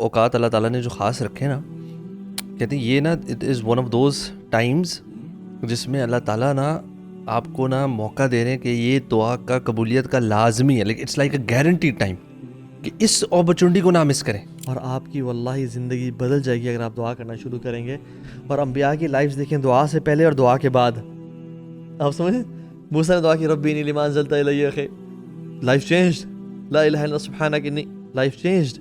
اوقات اللہ تعالیٰ نے جو خاص رکھے نا، کہتے ہیں یہ نا it is one of those Times جس میں اللہ تعالیٰ نا آپ کو نا موقع دے رہے ہیں کہ یہ دعا کا قبولیت کا لازمی ہے، لیکن it's like a guarantee time کہ اس اپرچونٹی کو نہ مس کریں. اور آپ کی واللہ زندگی بدل جائے گی اگر آپ دعا کرنا شروع کریں گے. اور انبیاء کی لائفز دیکھیں، دعا سے پہلے اور دعا کے بعد. آپ سمجھیں موسیٰ نے دعا کی ربی انی لما انزلت الی خیر، لائف چینجڈ، لا الہ الا سبحانک انی، لائف چینجڈ.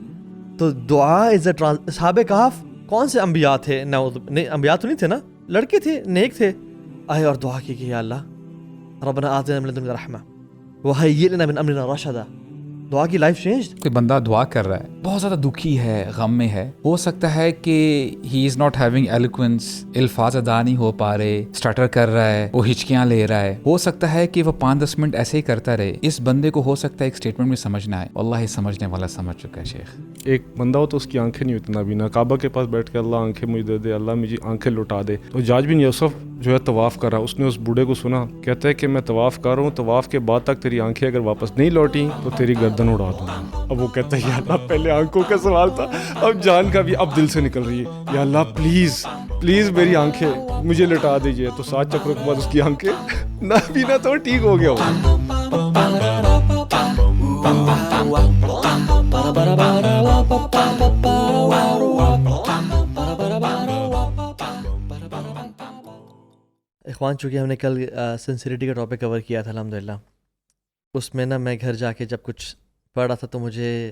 تو دعا از اے اصحاب کہف کون سے انبیاء تھے؟ نہیں انبیاء تو نہیں تھے نا، لڑکے تھے، نیک تھے. آئے اور دعا کی کہ یا اللہ ربنا آتنا من لدنک رحمہ وہیئ لنا من امرنا رشدا. دعا کی لائف چینجڈ. کوئی بندہ دعا کر رہا ہے، بہت زیادہ دکھی ہے، غم میں ہے، ہو سکتا ہے کہ ہی از ناٹ ہیونگ ایلوکوینس، الفاظ ادا نہیں ہو پا رہے، اسٹارٹر کر رہا ہے، وہ ہچکیاں لے رہا ہے، ہو سکتا ہے کہ وہ 5-10 منٹ ایسے ہی کرتا رہے. اس بندے کو ہو سکتا ہے ایک اسٹیٹمنٹ میں سمجھنا ہے. واللہ سمجھنے والا سمجھ چکا ہے شیخ. ایک بندہ ہو تو اس کی آنکھیں نہیں اتنا بھی نہ کعبہ کے پاس بیٹھ کے اللہ آنکھیں مجھے دے دے، اللہ مجھے آنکھیں لٹا دے. تو حجاج بن یوسف جو ہے طواف کر رہا، اس نے اس بوڑھے کو سنا، کہتا ہے کہ میں طواف کر رہا ہوں، طواف کے بعد تک تیری آنکھیں اگر واپس نہیں لوٹیں تو تیری گردن اڑا دوں گا. اب وہ کہتا ہے یا اللہ پہلے آنکھوں کا سوال تھا، اب جان کا بھی اب دل سے نکل رہی ہے، یا اللہ پلیز پلیز میری آنکھیں مجھے لٹا دیجیے. تو 7 چکروں کے بعد اس کی آنکھیں نہ بینا تو ٹھیک ہو گیا اخوان، چونکہ ہم نے کل سنسیریٹی کا ٹاپک کور کیا تھا الحمدللہ، اس میں نا میں گھر جا کے جب کچھ پڑھ رہا تھا تو مجھے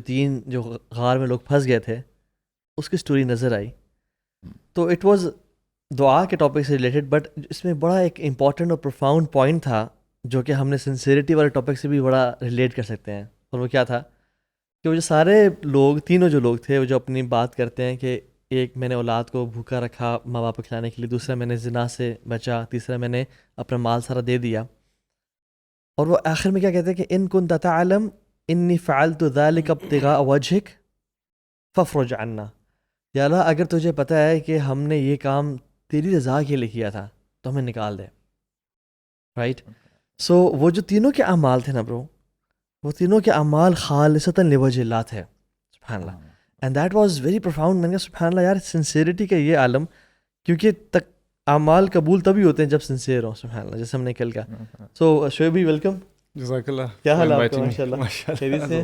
3 جو غار میں لوگ پھنس گئے تھے اس کی سٹوری نظر آئی. تو اٹ واز دعا کے ٹاپک سے ریلیٹڈ، بٹ اس میں بڑا ایک امپورٹنٹ اور پروفاؤنڈ پوائنٹ تھا جو کہ ہم نے سنسیریٹی والے ٹاپک سے بھی بڑا ریلیٹ کر سکتے ہیں. اور وہ کیا تھا کہ وہ جو سارے لوگ، تینوں جو لوگ تھے، وہ جو اپنی بات کرتے ہیں کہ ایک میں نے اولاد کو بھوکا رکھا ماں باپ کو کھلانے کے لیے، دوسرا میں نے زنا سے بچا، تیسرا میں نے اپنا مال سارا دے دیا. اور وہ آخر میں کیا کہتے ہیں کہ ان کنت تعلم انی فعلت ذلک ابتغاء وجہک فافرج عنا. یا اللہ اگر تجھے پتہ ہے کہ ہم نے یہ کام تیری رضا کے لیے کیا تھا تو ہمیں نکال دے. رائٹ. سو وہ جو تینوں کے اعمال تھے نا برو، وہ تینوں کے اعمال خالصتاً لوجہ اللہ تھے. سبحان اللہ. And that was very profound. میں نے کہا سبحان اللہ یار، سنسیریٹی کا یہ عالم، کیونکہ اعمال قبول تبھی ہوتے ہیں جب سنسیئر ہوں. سبحان اللہ، جیسے ہم نے کل کہا. سو شعیب بھائی ویلکم. جزاک اللہ. کیا حال ہے آپ کا؟ ماشاء اللہ خیریت سے.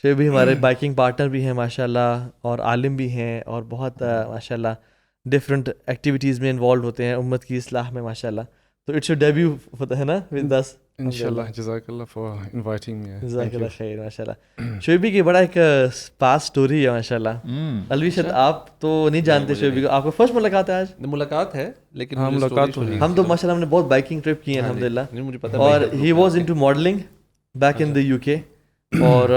شعیب بھی ہمارے بائکنگ پارٹنر بھی ہیں ماشاء اللہ، اور عالم بھی ہیں، اور بہت ماشاء اللہ ڈفرینٹ ایکٹیویٹیز میں انوالو ہوتے ہیں امت کی اصلاح میں ماشاء اللہ. تو اٹس یور ڈیبیو ہوتا ہے نا ود اس انشاءاللہ. جزاک اللہ فار انوائٹنگ می. جزاک اللہ خیر. ماشاء اللہ شعیب بھی کی بڑا ایک پاس اسٹوری ہے ماشاء اللہ. الوی شاید آپ تو نہیں جانتے شعیب بھی کو، آپ کو فرسٹ ملاقات ہے آج؟ ملاقات ہے لیکن ملاقات ہم تو ماشاء اللہ ہم نے بہت بائکنگ ٹرپ کی ہیں الحمدللہ. مجھے پتا. اور he was into modelling back in the UK اور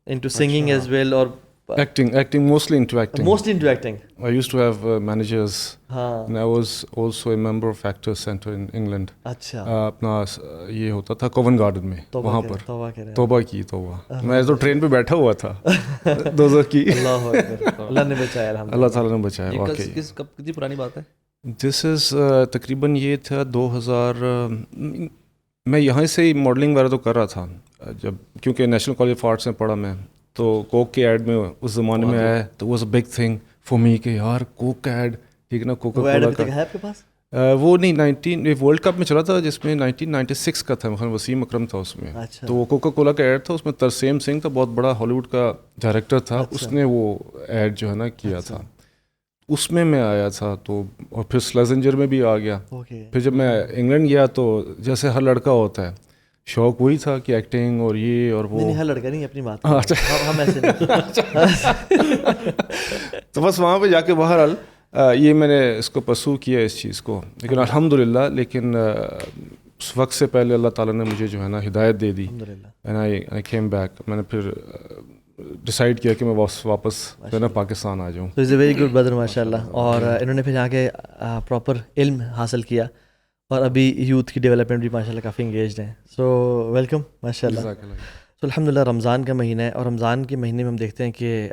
انٹو سنگنگ ایز ویل، اور acting mostly into acting. I used to have managers. And I was also a member of Actors Center in England. اچھا. اپنا یہ ہوتا تھا CoWIN garden میں، وہاں پر توبہ کی. میں تو ٹرین پہ بیٹھا ہوا تھا دوزخ کی. اللہ نے بچایا الحمدللہ. اللہ تعالیٰ نے بچایا. واقعی کتنی پرانی بات ہے؟ دس از تقریباً یہ تھا 2000. میں یہاں سے ہی ماڈلنگ وغیرہ تو کر رہا تھا جب، کیونکہ نیشنل کالج آف آرٹس میں پڑھا میں، تو کوک کے ایڈ میں اس زمانے میں آیا تو was a big thing for me کہ یار کوک کا ایڈ، ٹھیک ہے نا. کوکا کولا کا ہے آپ کے پاس؟ وہ نہیں، ورلڈ کپ میں چلا تھا جس میں 1996 کا تھا. وسیم اکرم تھا اس میں. تو وہ کوکا کولا کا ایڈ تھا، اس میں ترسیم سنگھ تھا، بہت بڑا ہالی ووڈ کا ڈائریکٹر تھا. اس نے وہ ایڈ جو ہے نا کیا تھا، اس میں آیا تھا. تو اور پھر سلیزنجر میں بھی آ گیا. پھر جب میں انگلینڈ گیا تو جیسے ہر لڑکا ہوتا ہے شوق وہی تھا کہ ایکٹنگ اور یہ اور وہ. ہر لڑکا نہیں، اپنی بات ہم ایسے نہیں. تو بس وہاں پہ جا کے بہرحال یہ میں نے اس کو پرسو کیا اس چیز کو. لیکن الحمدللہ، لیکن اس وقت سے پہلے اللہ تعالیٰ نے مجھے جو ہے نا ہدایت دے دی. And I came back. میں نے پھر ڈیسائیڈ کیا کہ میں واپس جو ہے نا پاکستان آ جاؤں. تو از اے ویری گڈ بدر ماشاء اللہ. اور انہوں نے پھر جا کے پراپر علم حاصل کیا، اور ابھی یوتھ کی ڈیولپمنٹ بھی ماشاء اللہ کافی انگیجڈ ہیں. سو ویلکم ماشاء اللہ. تو الحمدللہ رمضان کا مہینہ ہے، اور رمضان کے مہینے میں ہم دیکھتے ہیں کہ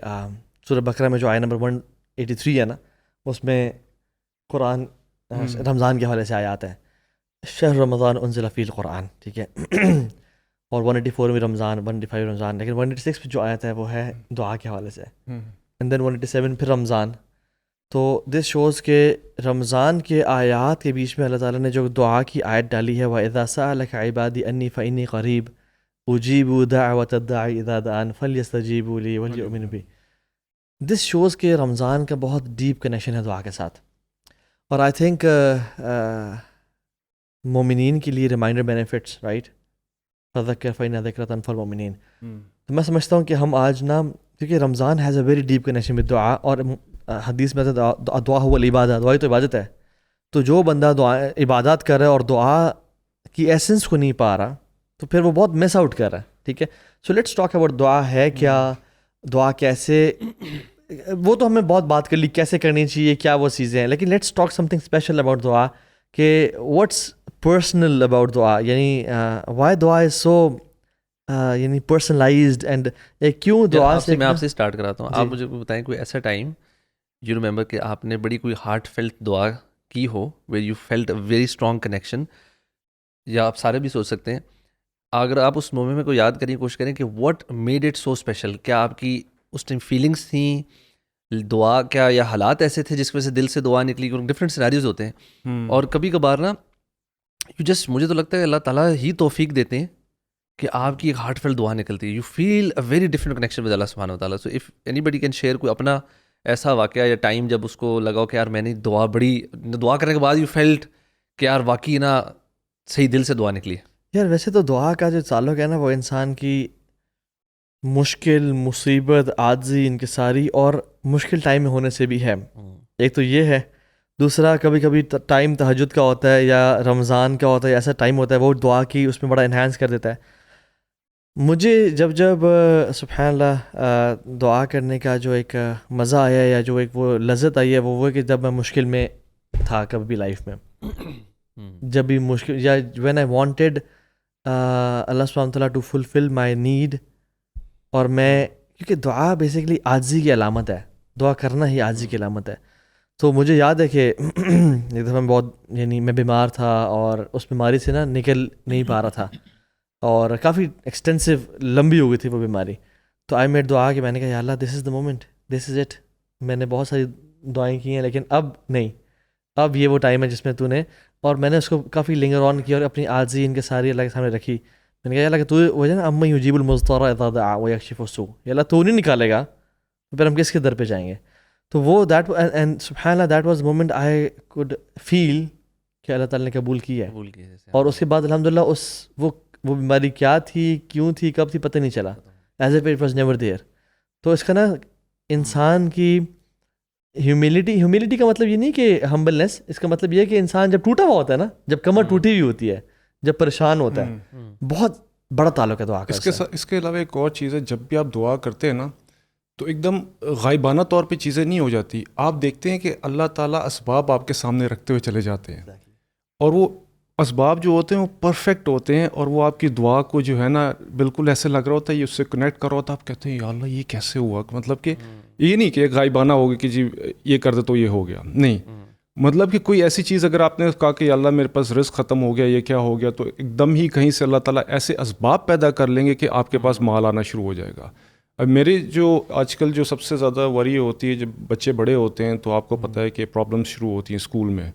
سورہ بقرہ میں جو آیت نمبر 183 ہے نا، اس میں قرآن رمضان کے حوالے سے آیات ہیں. شہر رمضان انزل فیہ القرآن، ٹھیک ہے. اور 184 میں رمضان، 185 رمضان، لیکن 186 پہ جو آیت ہے وہ ہے دعا کے حوالے سے، اینڈ دین 187 پھر رمضان. تو دس شوز کہ رمضان کے آیات کے بیچ میں اللہ تعالیٰ نے جو دعا کی آیت ڈالی ہے، وَإِذَا سَأَلَكَ عِبَادِي أَنِّي فَإِنِّي قَرِيبٌ أُجِيبُ دَعْوَةَ الدَّاعِ إِذَا دَعَانِ فَلْيَسْتَجِيبُوا لِي وَلْيُؤْمِنُوا بِي. دس شوز کہ رمضان کا بہت ڈیپ کنیکشن ہے دعا کے ساتھ. اور آئی تھنک مومنین کے لیے ریمائنڈر بینیفٹس، رائٹ، فذکر فإن ذکرۃ تنفع المؤمنین. تو میں سمجھتا ہوں کہ ہم آج نا، کیونکہ Ramzan has a very deep connection with dua, اور حدیث میں دعا ہوا العبادہ، دعا تو عبادت ہے. تو جو بندہ دعا عبادات کر رہا ہے اور دعا کی ایسنس کو نہیں پا رہا، تو پھر وہ بہت مس آؤٹ کر رہا ہے. ٹھیک ہے، سو لیٹس ٹاک اباؤٹ دعا ہے کیا، دعا کیسے، وہ تو ہمیں بہت بات کر لی کیسے کرنی چاہیے، کیا وہ چیزیں ہیں، لیکن let's talk some thing special about دعا، کہ واٹس پرسنل اباؤٹ دعا، یعنی وائی دعا از سو یعنی پرسنلائزڈ، اینڈ کیوں دعا سے. میں آپ سے اسٹارٹ کراتا ہوں. آپ مجھے بتائیں کوئی ایسا ٹائم یو ریمبر کہ آپ نے بڑی کوئی ہارٹ فیلٹ دعا کی ہو، where you felt a very strong connection, یا آپ سارے بھی سوچ سکتے ہیں. اگر آپ اس مومنٹ میں کو یاد کریں، کوشش کریں کہ what made it so special. کیا آپ کی اس ٹائم فیلنگس تھیں، دعا کیا، یا حالات ایسے تھے جس کی وجہ سے دل سے دعا نکلی؟ ڈفرینٹ سیناریوز ہوتے ہیں، اور کبھی کبھار نا یو جسٹ، مجھے تو لگتا ہے اللہ تعالیٰ ہی توفیق دیتے ہیں کہ آپ کی ایک ہارٹ فیل دعا نکلتی ہے. You feel a very different connection with Allah سبحانہ و تعالیٰ. So if anybody can share کوئی اپنا ایسا واقعہ یا ٹائم جب اس کو لگاؤ کہ یار میں نے دعا کرنے کے بعد یو فیلٹ کہ یار واقعی نا صحیح دل سے دعا نکلی. یار ویسے تو دعا کا جو تعلق ہے نا، وہ انسان کی مشکل، مصیبت، عاجزی، انکساری اور مشکل ٹائم میں ہونے سے بھی ہے. ایک تو یہ ہے، دوسرا کبھی کبھی ٹائم تہجد کا ہوتا ہے یا رمضان کا ہوتا ہے، ایسا ٹائم ہوتا ہے وہ دعا کی اس میں بڑا انہینس کر دیتا ہے. مجھے جب سبحان اللہ دعا کرنے کا جو ایک مزہ آیا یا جو ایک وہ لذت آئی ہے، وہ کہ جب میں مشکل میں تھا کبھی بھی لائف میں، جب بھی مشکل، یا وین آئی وانٹیڈ اللہ سبحانہ تعالیٰ ٹو فلفل مائی نیڈ. اور میں، کیونکہ دعا بیسیکلی عاجزی کی علامت ہے، دعا کرنا ہی عاجزی کی علامت ہے. تو مجھے یاد ہے کہ ایک دفعہ میں بہت، یعنی میں بیمار تھا اور اس بیماری سے نا نکل نہیں پا رہا تھا، اور کافی ایکسٹینسو لمبی ہو گئی تھی وہ بیماری. تو آئی میڈ دعا کہ میں نے کہا یا اللہ دس از the moment, this is it. میں نے بہت ساری دعائیں کی ہیں لیکن اب نہیں، اب یہ وہ ٹائم ہے جس میں تو نے، اور میں نے اس کو کافی لنگر آن کیا اور اپنی عاجزی ان کے ساری اللہ کے سامنے رکھی. میں نے کہا یا اللہ کہ تو وہ ہے نا اما یجیب المضطر اذا دعا ویکشف السوء، یا اللہ تو نہیں نکالے گا تو پھر ہم کس کے در پہ جائیں گے. تو وہ دیٹ اینڈ سبحان اللہ that was moment I could feel کہ اللہ تعالیٰ نے قبول کیا ہے. اور اس کے بعد الحمدللہ وہ بیماری کیا تھی، کیوں تھی، کب تھی، پتہ نہیں چلا، as if it was never there. تو اس کا نا انسان کی ہیوملٹی کا مطلب یہ نہیں کہ ہمبلنس، اس کا مطلب یہ ہے کہ انسان جب ٹوٹا ہوا ہوتا ہے نا، جب کمر ٹوٹی ہوئی ہوتی ہے، جب پریشان ہوتا ہے، بہت بڑا تعلق ہے دعا کا. اس کے علاوہ ایک اور چیز ہے، جب بھی آپ دعا کرتے ہیں نا تو ایک دم غائبانہ طور پہ چیزیں نہیں ہو جاتی. آپ دیکھتے ہیں کہ اللہ تعالیٰ اسباب آپ کے سامنے رکھتے ہوئے چلے جاتے ہیں، اور وہ اسباب جو ہوتے ہیں وہ پرفیکٹ ہوتے ہیں، اور وہ آپ کی دعا کو جو ہے نا بالکل ایسے لگ رہا ہوتا ہے، یہ اس سے کنیکٹ کر رہا ہوتا ہے. آپ کہتے ہیں یا اللہ یہ کیسے ہوا، مطلب کہ یہ نہیں کہ غائبانہ ہوگا کہ جی یہ کر دے تو یہ ہو گیا، نہیں، مطلب کہ کوئی ایسی چیز اگر آپ نے کہا کہ یا اللہ میرے پاس رزق ختم ہو گیا، یہ کیا ہو گیا، تو ایک دم ہی کہیں سے اللہ تعالیٰ ایسے اسباب پیدا کر لیں گے کہ آپ کے پاس مال آنا شروع ہو جائے گا. اب میرے جو آج کل جو سب سے زیادہ وری ہوتی ہے، جب بچے بڑے ہوتے ہیں تو آپ کو پتہ ہے کہ پرابلمس شروع ہوتی ہیں اسکول میں،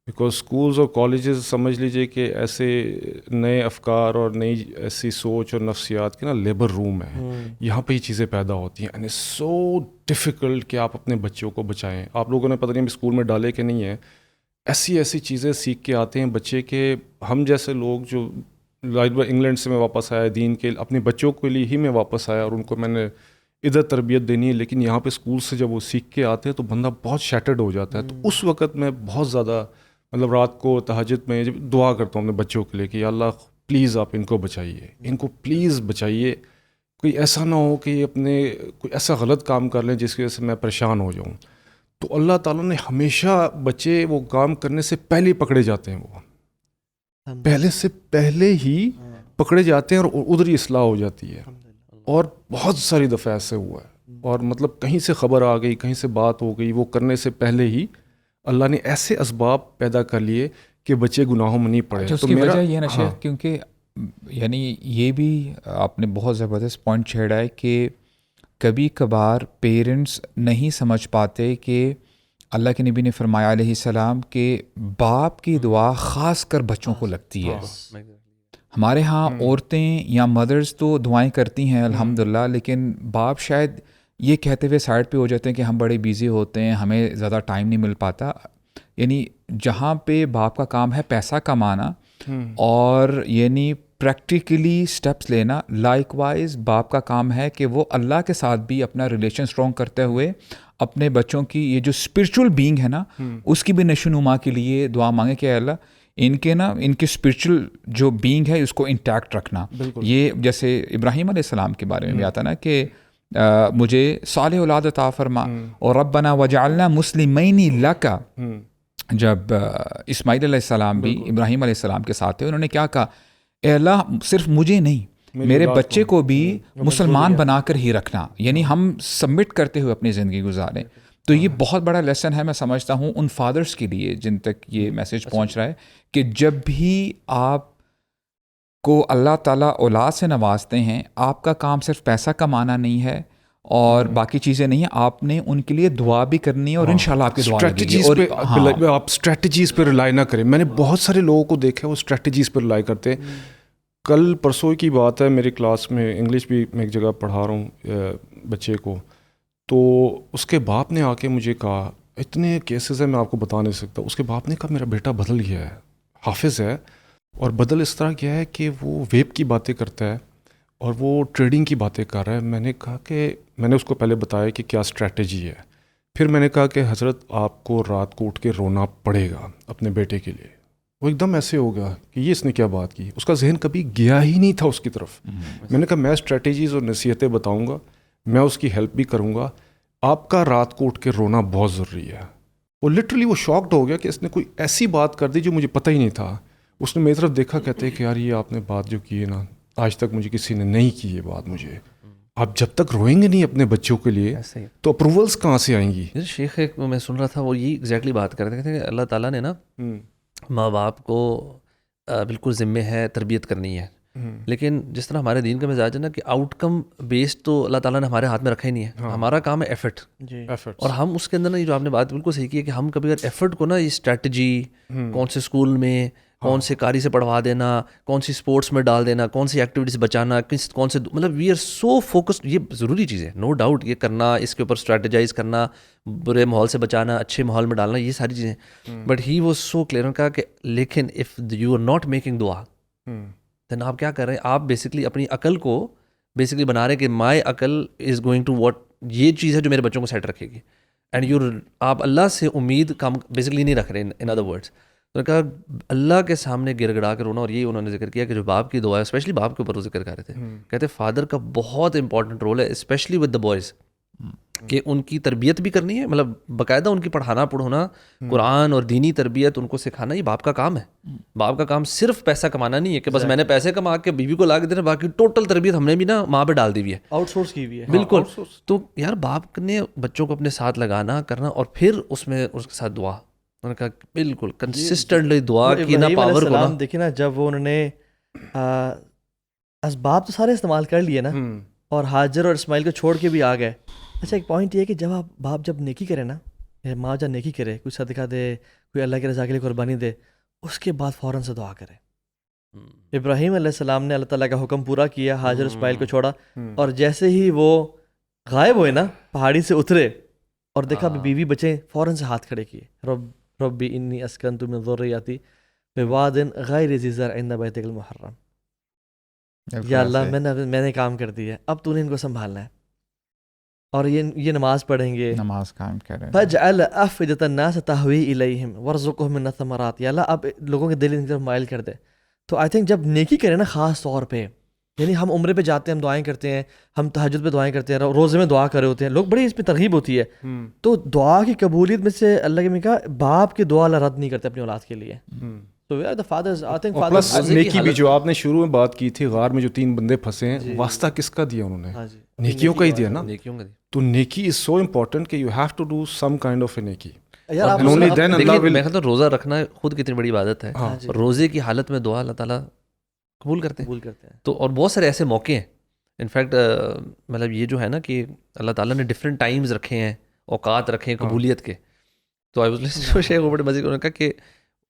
بیکاز اسکولز اور کالجز سمجھ لیجئے کہ ایسے نئے افکار اور نئی ایسی سوچ اور نفسیات کے نا لیبر روم ہے، یہاں پہ یہ چیزیں پیدا ہوتی ہیں. اینڈ اٹس سو ڈیفیکلٹ کہ آپ اپنے بچوں کو بچائیں. آپ لوگوں نے پتہ نہیں اسکول میں ڈالے کہ نہیں ہے، ایسی چیزیں سیکھ کے آتے ہیں بچے کہ ہم جیسے لوگ جو انگلینڈ سے میں واپس آیا دین کے اپنے بچوں کے لیے ہی میں واپس آیا، اور ان کو میں نے ادھر تربیت دینی ہے، لیکن یہاں پہ اسکول سے جب وہ سیکھ کے آتے ہیں تو بندہ بہت شیٹرڈ ہو جاتا ہے. تو اس وقت میں بہت زیادہ مطلب رات کو تہجد میں جب دعا کرتا ہوں اپنے بچوں کے لیے کہ یا اللہ پلیز آپ ان کو بچائیے، ان کو پلیز بچائیے، کوئی ایسا نہ ہو کہ یہ اپنے کوئی ایسا غلط کام کر لیں جس کی وجہ سے میں پریشان ہو جاؤں. تو اللہ تعالیٰ نے ہمیشہ بچے وہ کام کرنے سے پہلے پکڑے جاتے ہیں، وہ پہلے ہی پکڑے جاتے ہیں اور ادھر ہی اصلاح ہو جاتی ہے. اور بہت ساری دفعہ ایسے ہوا ہے، اور مطلب کہیں سے خبر آ گئی، کہیں سے بات ہو گئی، وہ کرنے سے پہلے ہی اللہ نے ایسے اسباب پیدا کر لیے کہ بچے گناہوں میں نہیں پڑے. اس کی وجہ یہ نشے کیونکہ یعنی یہ بھی آپ نے بہت زبردست پوائنٹ چھیڑا ہے کہ کبھی کبھار پیرنٹس نہیں سمجھ پاتے کہ اللہ کے نبی نے فرمایا علیہ السلام کہ باپ کی دعا خاص کر بچوں کو لگتی ہے. ہمارے ہاں عورتیں یا مدرز تو دعائیں کرتی ہیں الحمدللہ، لیکن باپ شاید یہ کہتے ہوئے سائڈ پہ ہو جاتے ہیں کہ ہم بڑے بیزی ہوتے ہیں، ہمیں زیادہ ٹائم نہیں مل پاتا. یعنی جہاں پہ باپ کا کام ہے پیسہ کمانا اور یعنی پریکٹیکلی سٹیپس لینا، لائک وائز باپ کا کام ہے کہ وہ اللہ کے ساتھ بھی اپنا ریلیشن اسٹرانگ کرتے ہوئے اپنے بچوں کی یہ جو اسپرچول بینگ ہے نا اس کی بھی نشو نما کے لیے دعا مانگے کہ اللہ ان کے اسپرچول جو بینگ ہے اس کو انٹیکٹ رکھنا. یہ جیسے ابراہیم علیہ السلام کے بارے میں بھی آتا نا کہ مجھے صالح اولاد عطا فرما، اور ربنا وجعلنا مسلمین لک. جب اسماعیل علیہ السلام بھی ابراہیم علیہ السلام کے ساتھ تھے، انہوں نے کیا کہا، اے اللہ صرف مجھے نہیں میرے بچے کو بھی مسلمان بنا کر ہی رکھنا. یعنی ہم سبمٹ کرتے ہوئے اپنی زندگی گزاریں. تو یہ بہت بڑا لیسن ہے میں سمجھتا ہوں ان فادرز کے لیے جن تک یہ میسیج پہنچ رہا ہے کہ جب بھی آپ کو اللہ تعالیٰ اولاد سے نوازتے ہیں، آپ کا کام صرف پیسہ کمانا نہیں ہے اور باقی چیزیں نہیں ہیں، آپ نے ان کے لیے دعا بھی کرنی ہے اور انشاءاللہ آپ کی دعا لگے گی. اور آپ اسٹریٹجیز پہ ریلائی نہ کریں. میں نے بہت سارے لوگوں کو دیکھا ہے وہ اسٹریٹجیز پہ ریلائی کرتے ہیں. کل پرسوں کی بات ہے، میری کلاس میں انگلش بھی میں ایک جگہ پڑھا رہا ہوں بچے کو، تو اس کے باپ نے آ کے مجھے کہا، اتنے کیسز ہیں میں آپ کو بتا نہیں سکتا. اس کے باپ نے کہا میرا بیٹا بدل گیا ہے، حافظ ہے، اور بدل اس طرح کیا ہے کہ وہ ویب کی باتیں کرتا ہے اور وہ ٹریڈنگ کی باتیں کر رہا ہے. میں نے کہا کہ میں نے اس کو پہلے بتایا کہ کیا اسٹریٹجی ہے. پھر میں نے کہا کہ حضرت آپ کو رات کو اٹھ کے رونا پڑے گا اپنے بیٹے کے لیے. وہ ایک دم ایسے ہو گیا کہ یہ اس نے کیا بات کی، اس کا ذہن کبھی گیا ہی نہیں تھا اس کی طرف. میں نے کہا میں اسٹریٹجیز اور نصیحتیں بتاؤں گا، میں اس کی ہیلپ بھی کروں گا، آپ کا رات کو اٹھ کے رونا بہت ضروری ہے. وہ لٹرلی وہ شاکڈ ہو گیا کہ اس نے کوئی ایسی بات کر دی جو مجھے پتہ ہی نہیں تھا. اس نے میری طرف دیکھا، کہتے کہ یار یہ آپ نے بات جو کی ہے نا آج تک مجھے کسی نے نہیں کی یہ بات. مجھے آپ جب تک روئیں گے نہیں اپنے بچوں کے لیے تو اپروولس کہاں سے آئیں گی. شیخ ایک میں سن رہا تھا وہ یہ ایگزیکٹلی بات کر رہے تھے کہ اللہ تعالیٰ نے نا ماں باپ کو بالکل ذمہ ہے تربیت کرنی ہے، لیکن جس طرح ہمارے دین کا مزاج ہے نا کہ آؤٹ کم بیسڈ تو اللہ تعالیٰ نے ہمارے ہاتھ میں رکھا ہی نہیں ہے. ہمارا کام ہے ایفرٹ، اور ہم اس کے اندر نا یہ جو آپ نے بات بالکل صحیح کی ہے کہ ہم کبھی اگر ایفرٹ کو نا یہ اسٹریٹجی کون سے اسکول میں کون سے قاری سے پڑھوا دینا، کون سی اسپورٹس میں ڈال دینا، کون سی ایکٹیویٹیز بچانا، کون سے مطلب وی آر سو فوکسڈ. یہ ضروری چیز ہے نو ڈاؤٹ، یہ کرنا، اس کے اوپر اسٹریٹجائز کرنا، برے ماحول سے بچانا، اچھے ماحول میں ڈالنا، یہ ساری چیزیں. But he was so clear کہا کہ لیکن if you are not making دعا دین آپ کیا کر رہے ہیں، آپ بیسکلی اپنی عقل کو بیسکلی بنا رہے ہیں کہ مائی عقل از گوئنگ ٹو واٹ، یہ چیز ہے جو میرے بچوں کو سیٹ رکھے گی. اینڈ یو آپ اللہ سے امید کم بیسکلی نہیں رکھ رہے. ان ادر ورڈس تو نے کہا اللہ کے سامنے گر گڑا کر رونا. اور یہ انہوں نے ذکر کیا کہ جو باپ کی دعا ہے، اسپیشلی باپ کے اوپر وہ ذکر کر رہے تھے، کہتے فادر کا بہت امپورٹنٹ رول ہے اسپیشلی ود دا بوائز، کہ ان کی تربیت بھی کرنی ہے، مطلب باقاعدہ ان کی پڑھانا قرآن اور دینی تربیت ان کو سکھانا، یہ باپ کا کام ہے. باپ کا کام صرف پیسہ کمانا نہیں ہے کہ بس میں نے پیسے کما کے بیوی کو لا کے دینا، باقی ٹوٹل تربیت ہم نے بھی نا ماں پہ ڈال دی ہوئی ہے، آؤٹ سورس کی ہوئی ہے. بالکل. تو یار باپ نے بچوں کو اپنے ساتھ لگانا کرنا، اور پھر اس میں اس کے ساتھ دعا. انہوں نے کہا بالکل کنسسٹنٹلی دعا کی نا پاور کو نا. دیکھیں نا جب وہ انہوں نے اسباب تو سارے استعمال کر لیے نا، اور ہاجر اور اسماعیل کو چھوڑ کے بھی آ گئے. اچھا ایک پوائنٹ یہ ہے کہ جب آپ باپ جب نیکی کرے نا، ماں جب نیکی کرے، کوئی صدقہ دے، کوئی اللہ کی رضا کے لیے قربانی دے، اس کے بعد فوراً سے دعا کرے. ابراہیم علیہ السلام نے اللہ تعالیٰ کا حکم پورا کیا، ہاجر اسماعیل کو چھوڑا، اور جیسے ہی وہ غائب ہوئے نا، پہاڑی سے اترے اور دیکھا بیوی بچے، فوراً سے ہاتھ کھڑے کیے، ربی انی اسکنت من ذریتی بواد غیر ذی زرع عند بیتک المحرم. یا اللہ میں نے کام کر دیا، اب تو نے ان کو سنبھالنا ہے. اور یہ نماز پڑھیں گے، نماز قائم کریں. فجعل افئدۃ الناس تہوی الیہم وارزقھم من الثمرات. یا اللہ اب لوگوں کے دل ان کی طرف مائل کر دے. تو آئی تھنک جب نیکی کریں نا، خاص طور پہ یعنی ہم عمرے پہ جاتے ہیں، ہم دعائیں کرتے ہیں، ہم تہجد پہ دعائیں کرتے ہیں، روزے میں دعا کر رہے ہوتے ہیں، لوگ بڑی اس پہ ترغیب ہوتی ہے. تو دعا کی قبولیت میں سے اللہ کے میں کہا باپ کی دعا اللہ رد نہیں کرتے اپنی اولاد کے لیے. تو we are the fathers. I think fathers نیکی بھی جو آپ نے شروع میں بات کی تھی، غار میں جو 3 بندے پھنسے ہیں، واسطہ کس کا دیا انہوں نے؟ نیکیوں کا ہی دیا نا. تو نیکی از سو امپورٹنٹ کہ you have to do some kind of a neki. میں کہتا ہوں روزہ رکھنا خود کتنی بڑی عبادت ہے. روزے کی حالت میں دعا اللہ تعالیٰ قبول کرتے ہیں. قبول کرتے ہیں. تو اور بہت سارے ایسے موقع ہیں انفیکٹ مطلب یہ جو ہے نا کہ اللہ تعالیٰ نے ڈفرینٹ ٹائمز رکھے ہیں, اوقات رکھے ہیں قبولیت کے. تو آئی واز لسننگ ٹو شیخ بڑے مزے نے کہا کہ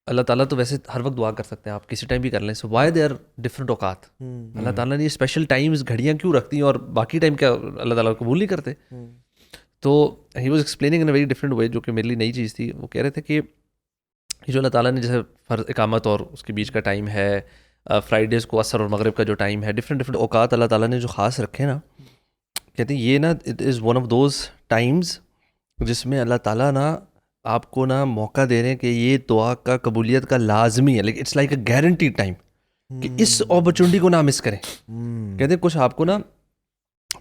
اللہ تعالیٰ تو ویسے ہر وقت دعا کر سکتے ہیں, آپ کسی ٹائم بھی کر لیں, so why they are different اوقات. اللہ تعالیٰ نے یہ اسپیشل ٹائمز گھڑیاں کیوں رکھتی ہیں اور باقی ٹائم کیا اللہ تعالیٰ قبول نہیں کرتے؟ تو he was explaining in a very different way, جو کہ میرے لیے نئی چیز تھی. وہ کہہ رہے تھے کہ یہ جو اللہ تعالیٰ نے جیسے فرض اقامت اور اس کے بیچ کا ٹائم ہے, فرائیڈیز کو عصر اور مغرب کا جو ٹائم ہے, ڈفرینٹ اوقات اللہ تعالیٰ نے جو خاص رکھے نا, کہتے ہیں یہ نا it is one of those Times جس میں اللہ تعالیٰ نا آپ کو نا موقع دے رہے ہیں کہ یہ دعا کا قبولیت کا لازمی ہے, لیکن it's like a guaranteed time کہ اس اپرچونٹی کو نہ مس کریں. کہتے ہیں کچھ آپ کو نا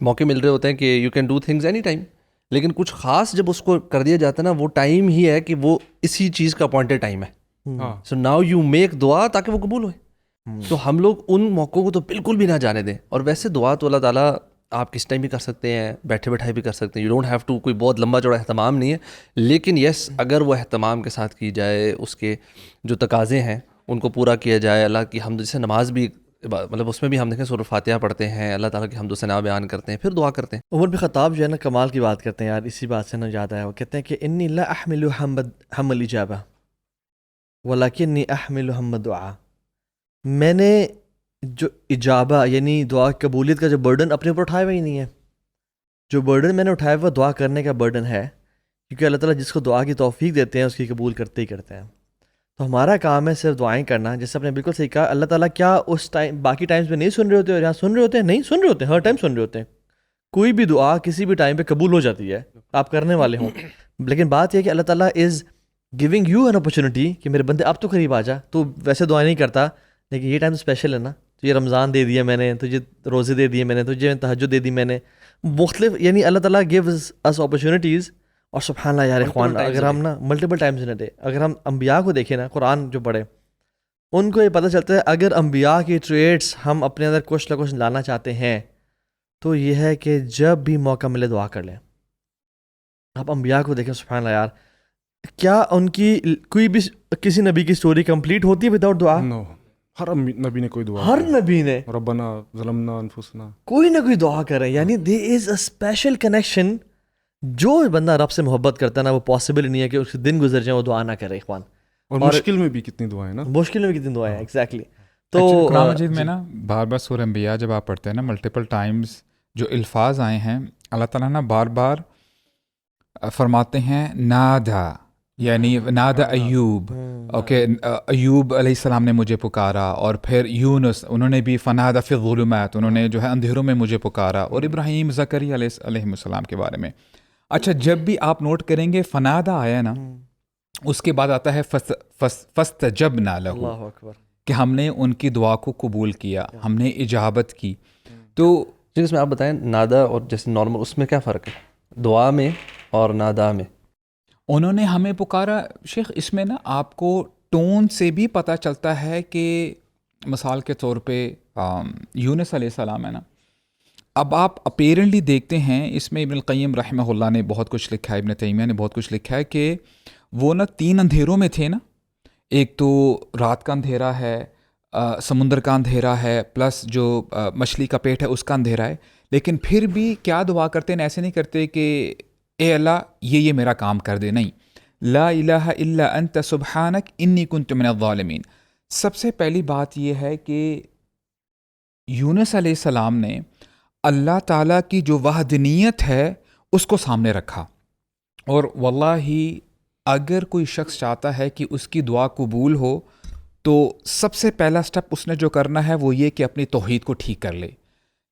موقع مل رہے ہوتے ہیں کہ you can do things any time, لیکن کچھ خاص جب اس کو کر دیا جاتا ہے نا, وہ ٹائم ہی ہے کہ وہ اسی چیز کا اپوائنٹڈ ٹائم ہے. سو ناؤ یو میک دعا تاکہ وہ قبول ہوئے. تو ہم لوگ ان موقعوں کو تو بالکل بھی نہ جانے دیں. اور ویسے دعا تو اللہ تعالیٰ آپ کس ٹائم بھی کر سکتے ہیں, بیٹھے بیٹھائے بھی کر سکتے ہیں, یو ڈونٹ ہیو ٹو, کوئی بہت لمبا چوڑا اہتمام نہیں ہے. لیکن یس اگر وہ اہتمام کے ساتھ کی جائے, اس کے جو تقاضے ہیں ان کو پورا کیا جائے, اللہ کی حمد, جیسے نماز بھی مطلب اس میں بھی ہم دیکھیں سورۃ فاتحہ پڑھتے ہیں, اللہ تعالیٰ کی حمد و ثنا بیان کرتے ہیں, پھر دعا کرتے ہیں. عمر بن خطاب جو ہے نا کمال کی بات کرتے ہیں یار, اسی بات سے نا یاد آیا. وہ کہتے ہیں کہ انی لا احمل ہم الاجابہ ولکنی احمل ہم الدعاء. میں نے جو اجابہ یعنی دعا قبولیت کا جو برڈن اپنے اوپر اٹھایا ہوا ہی نہیں ہے. جو برڈن میں نے اٹھایا ہوا دعا کرنے کا برڈن ہے, کیونکہ اللہ تعالیٰ جس کو دعا کی توفیق دیتے ہیں اس کی قبول کرتے ہی کرتے ہیں. تو ہمارا کام ہے صرف دعائیں کرنا. جیسے آپ نے بالکل صحیح کہا, اللہ تعالیٰ کیا اس ٹائم باقی ٹائمز میں نہیں سن رہے ہوتے اور یہاں سن رہے ہوتے ہیں؟ نہیں سن رہے ہوتے ہیں, ہر ٹائم سن رہے ہوتے ہیں. کوئی بھی دعا کسی بھی ٹائم پہ قبول ہو جاتی ہے, آپ کرنے والے ہوں. لیکن بات یہ ہے کہ اللہ تعالیٰ is giving you an opportunity کہ میرے بندے اب تو قریب آ جا. تو ویسے دعائیں نہیں کرتا, لیکن یہ ٹائم اسپیشل ہے نا, تو یہ رمضان دے دیا میں نے, تجھے روزے دے دیے میں نے, تجھے تہجد دے دی میں نے, مختلف یعنی اللہ تعالیٰ گیوز اس اپرچونیٹیز. اور سبحان اللہ یار اخوان, اگر ہم نا multiple times in a day, اگر ہم انبیاء کو دیکھیں نا, قرآن جو پڑھے, ان کو یہ پتہ چلتا ہے اگر انبیاء کی ٹریٹس ہم اپنے اندر کچھ نہ کچھ لانا چاہتے ہیں تو یہ ہے کہ جب بھی موقع ملے دعا کر لیں. آپ انبیاء کو دیکھیں, سبحان اللہ یار, کیا ان کی کوئی بھی کسی نبی کی سٹوری کمپلیٹ ہوتی ہے وداؤٹ دعا؟ نو, ہر نبی نے کوئی دعا, ہر نبی نے ربنا ظلمنا انفسنا, کوئی نہ کوئی دعا کرے. یعنی دیر از اے اسپیشل کنیکشن. جو بندہ رب سے محبت کرتا ہے نا, وہ پاسبل نہیں ہے کہ اس کے دن گزر جائیں وہ دعا نہ کرے اخوان. اور مشکل میں بھی کتنی دعائیں نا, مشکل میں کتنی دعائیں, ایگزیکٹلی. تو قرآن مجید میں نا بار بار سورہ انبیاء جب آپ پڑھتے ہیں نا, ملٹیپل ٹائمز جو الفاظ آئے ہیں, اللہ تعالیٰ نا بار بار فرماتے ہیں نادا, یعنی نادا ایوب. اوکے, ایوب علیہ السلام نے مجھے پکارا, اور پھر یونس انہوں نے بھی فنادا فی الظلمات, انہوں نے جو ہے اندھیروں میں مجھے پکارا, اور ابراہیم زکریا علیہ السلام کے بارے میں. اچھا, جب بھی آپ نوٹ کریں گے فنادا آیا نا, اس کے بعد آتا ہے فاستجبنا لہ, اللہ اکبر, کہ ہم نے ان کی دعا کو قبول کیا, ہم نے اجابت کی. تو اس میں آپ بتائیں نادا اور جیسے نارمل, اس میں کیا فرق ہے دعا میں اور نادا میں؟ انہوں نے ہمیں پکارا شیخ, اس میں نا آپ کو ٹون سے بھی پتہ چلتا ہے کہ مثال کے طور پہ یونس علیہ السلام ہے نا, اب آپ اپیرنٹلی دیکھتے ہیں اس میں ابن القیم رحمہ اللہ نے بہت کچھ لکھا ہے, ابن تیمیہ نے بہت کچھ لکھا ہے کہ وہ نا 3 اندھیروں میں تھے نا. ایک تو رات کا اندھیرا ہے, سمندر کا اندھیرا ہے, پلس جو مچھلی کا پیٹ ہے اس کا اندھیرا ہے. لیکن پھر بھی کیا دعا کرتے ہیں, ایسے نہیں کرتے کہ اے اللہ یہ میرا کام کر دے, نہیں, لا الہ الا انت سبحانک انی کنت من الظالمین. سب سے پہلی بات یہ ہے کہ یونس علیہ السلام نے اللہ تعالیٰ کی جو وحدانیت ہے اس کو سامنے رکھا. اور واللہ اگر کوئی شخص چاہتا ہے کہ اس کی دعا قبول ہو تو سب سے پہلا سٹیپ اس نے جو کرنا ہے وہ یہ کہ اپنی توحید کو ٹھیک کر لے.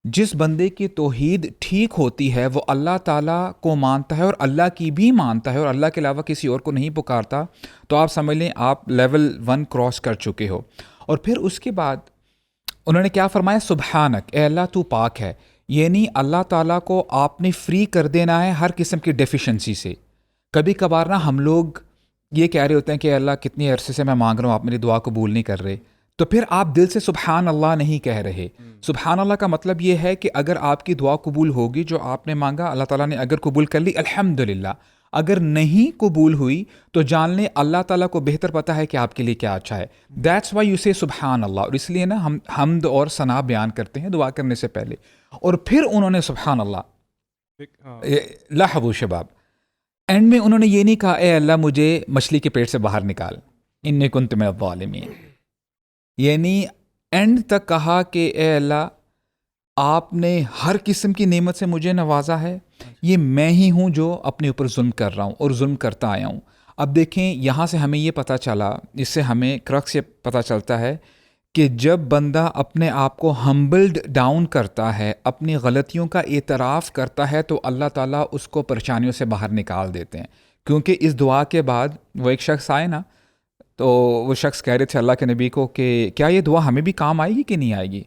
جس بندے کی توحید ٹھیک ہوتی ہے وہ اللہ تعالیٰ کو مانتا ہے اور اللہ کی بھی مانتا ہے اور اللہ کے علاوہ کسی اور کو نہیں پکارتا, تو آپ سمجھ لیں آپ لیول 1 کراس کر چکے ہو. اور پھر اس کے بعد انہوں نے کیا فرمایا, سبحانک, اے اللہ تو پاک ہے. یعنی اللہ تعالیٰ کو آپ نے فری کر دینا ہے ہر قسم کی ڈیفیشنسی سے. کبھی کبھار نا ہم لوگ یہ کہہ رہے ہوتے ہیں کہ اللہ کتنی عرصے سے میں مانگ رہا ہوں, آپ میری دعا قبول نہیں کر رہے, تو پھر آپ دل سے سبحان اللہ نہیں کہہ رہے. سبحان اللہ کا مطلب یہ ہے کہ اگر آپ کی دعا قبول ہوگی, جو آپ نے مانگا اللہ تعالیٰ نے اگر قبول کر لی, الحمدللہ, اگر نہیں قبول ہوئی تو جان لیں اللہ تعالیٰ کو بہتر پتہ ہے کہ آپ کے لیے کیا اچھا ہے. دیٹس وائی یو سے سبحان اللہ. اور اس لیے نا ہم حمد اور ثنا بیان کرتے ہیں دعا کرنے سے پہلے. اور پھر انہوں نے سبحان اللہ لاحبوا شباب. اینڈ میں انہوں نے یہ نہیں کہا اے اللہ مجھے مچھلی کے پیٹ سے باہر نکال انی کنت من الظالمین. یعنی اینڈ تک کہا کہ اے اللہ آپ نے ہر قسم کی نعمت سے مجھے نوازا ہے, یہ میں ہی ہوں جو اپنے اوپر ظلم کر رہا ہوں اور ظلم کرتا آیا ہوں. اب دیکھیں یہاں سے ہمیں یہ پتہ چلا, اس سے ہمیں کرکس یہ پتہ چلتا ہے کہ جب بندہ اپنے آپ کو ہمبلڈ ڈاؤن کرتا ہے, اپنی غلطیوں کا اعتراف کرتا ہے, تو اللہ تعالیٰ اس کو پریشانیوں سے باہر نکال دیتے ہیں. کیونکہ اس دعا کے بعد وہ ایک شخص آئے نا, تو وہ شخص کہہ رہے تھے اللہ کے نبی کو کہ کیا یہ دعا ہمیں بھی کام آئے گی کہ نہیں آئے گی.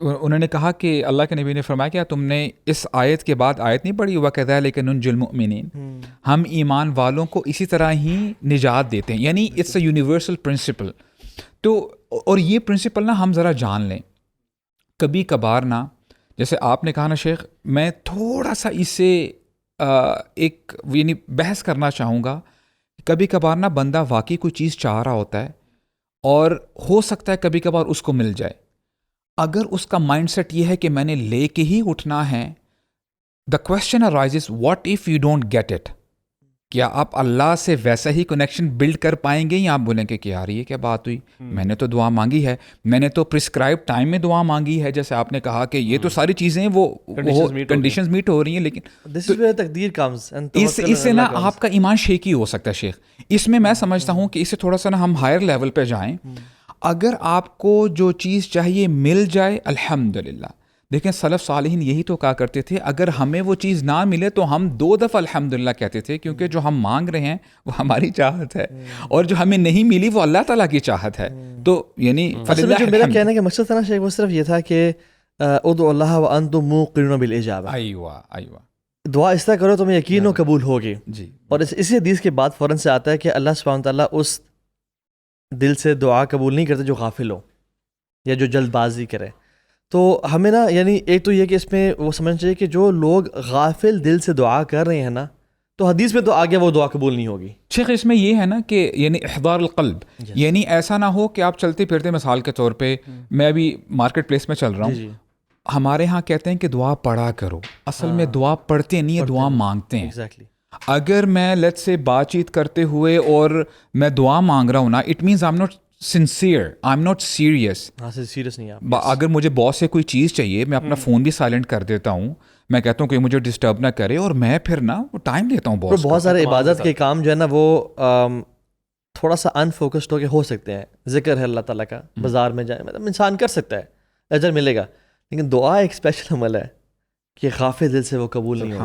انہوں نے کہا کہ اللہ کے نبی نے فرمایا کیا تم نے اس آیت کے بعد آیت نہیں پڑھی وَكَذَلِكَ نُنْجِي الْمُؤْمِنِينَ, ہم ایمان والوں کو اسی طرح ہی نجات دیتے ہیں. یعنی اٹس اے یونیورسل پرنسپل. تو اور یہ پرنسپل نا ہم ذرا جان لیں. کبھی کبھار نا جیسے آپ نے کہا نا شیخ, میں تھوڑا سا اس سے ایک یعنی بحث کرنا چاہوں گا. کبھی کبھار نا بندہ واقعی کوئی چیز چاہ رہا ہوتا ہے اور ہو سکتا ہے کبھی کبھار اس کو مل جائے. اگر اس کا مائنڈ سیٹ یہ ہے کہ میں نے لے کے ہی اٹھنا ہے, the question arises what if you don't get it. کیا آپ اللہ سے ویسا ہی کنیکشن بلڈ کر پائیں گے, یا آپ بولیں کہ یار یہ کیا بات ہوئی, میں نے تو دعا مانگی ہے, میں نے تو پرسکرائب ٹائم میں دعا مانگی ہے, جیسے آپ نے کہا کہ یہ تو ساری چیزیں وہ کنڈیشنز میٹ ہو رہی ہیں, لیکن تقدیر کمز اس سے نا آپ کا ایمان شیکی ہو سکتا ہے شیخ. اس میں میں سمجھتا ہوں کہ اس سے تھوڑا سا نا ہم ہائر لیول پہ جائیں. اگر آپ کو جو چیز چاہیے مل جائے الحمدللہ. دیکھیں سلف صالحین یہی تو کہا کرتے تھے, اگر ہمیں وہ چیز نہ ملے تو ہم 2 دفعہ الحمدللہ کہتے تھے, کیونکہ جو ہم مانگ رہے ہیں وہ ہماری چاہت ہے, اور جو ہمیں نہیں ملی وہ اللہ تعالیٰ کی چاہت ہے. تو یعنی جو میرا کہنے کا مقصد تھا نا شیخ, وہ صرف یہ تھا کہ ادعوا اللہ وانتم موقنون بالاجابہ. ایوہ دعا اس طرح کرو تمہیں یقین و قبول ہوگی. جی. اور اسی حدیث کے بعد فوراً سے آتا ہے کہ اللہ سبحانہ تعالیٰ اس دل سے دعا قبول نہیں کرتے جو غافل ہو یا جو جلد بازی کرے. تو ہمیں نا یعنی ایک تو یہ کہ اس میں وہ سمجھنا چاہیے کہ جو لوگ غافل دل سے دعا کر رہے ہیں نا, تو حدیث میں تو آگے وہ دعا قبول نہیں ہوگی. شیخ اس میں یہ ہے نا کہ یعنی احضار القلب, یعنی ایسا نہ ہو کہ آپ چلتے پھرتے, مثال کے طور پہ میں ابھی مارکیٹ پلیس میں چل رہا ہوں, ہمارے ہاں کہتے ہیں کہ دعا پڑھا کرو, اصل میں دعا پڑھتے نہیں ہیں, دعا مانگتے ہیں. اگر میں لیٹ سے بات چیت کرتے ہوئے اور میں دعا مانگ رہا ہوں نا, it means I am not sincere, I am not serious. Serious نہیں آپ. اگر مجھے باس سے کوئی چیز چاہیے, میں اپنا فون بھی سائلنٹ کر دیتا ہوں, میں کہتا ہوں کہ مجھے ڈسٹرب نہ کرے, اور میں پھر نا وہ ٹائم دیتا ہوں باس. بہت سارے عبادت کے کام جو ہے نا وہ تھوڑا سا انفوکسڈ ہو کے ہو سکتے ہیں. ذکر ہے اللہ تعالیٰ کا, بازار میں جائے, مطلب انسان کر سکتا ہے, اجر ملے گا. لیکن دعا ایک اسپیشل عمل ہے کہ غافل دل سے وہ قبول نہیں ہوگا.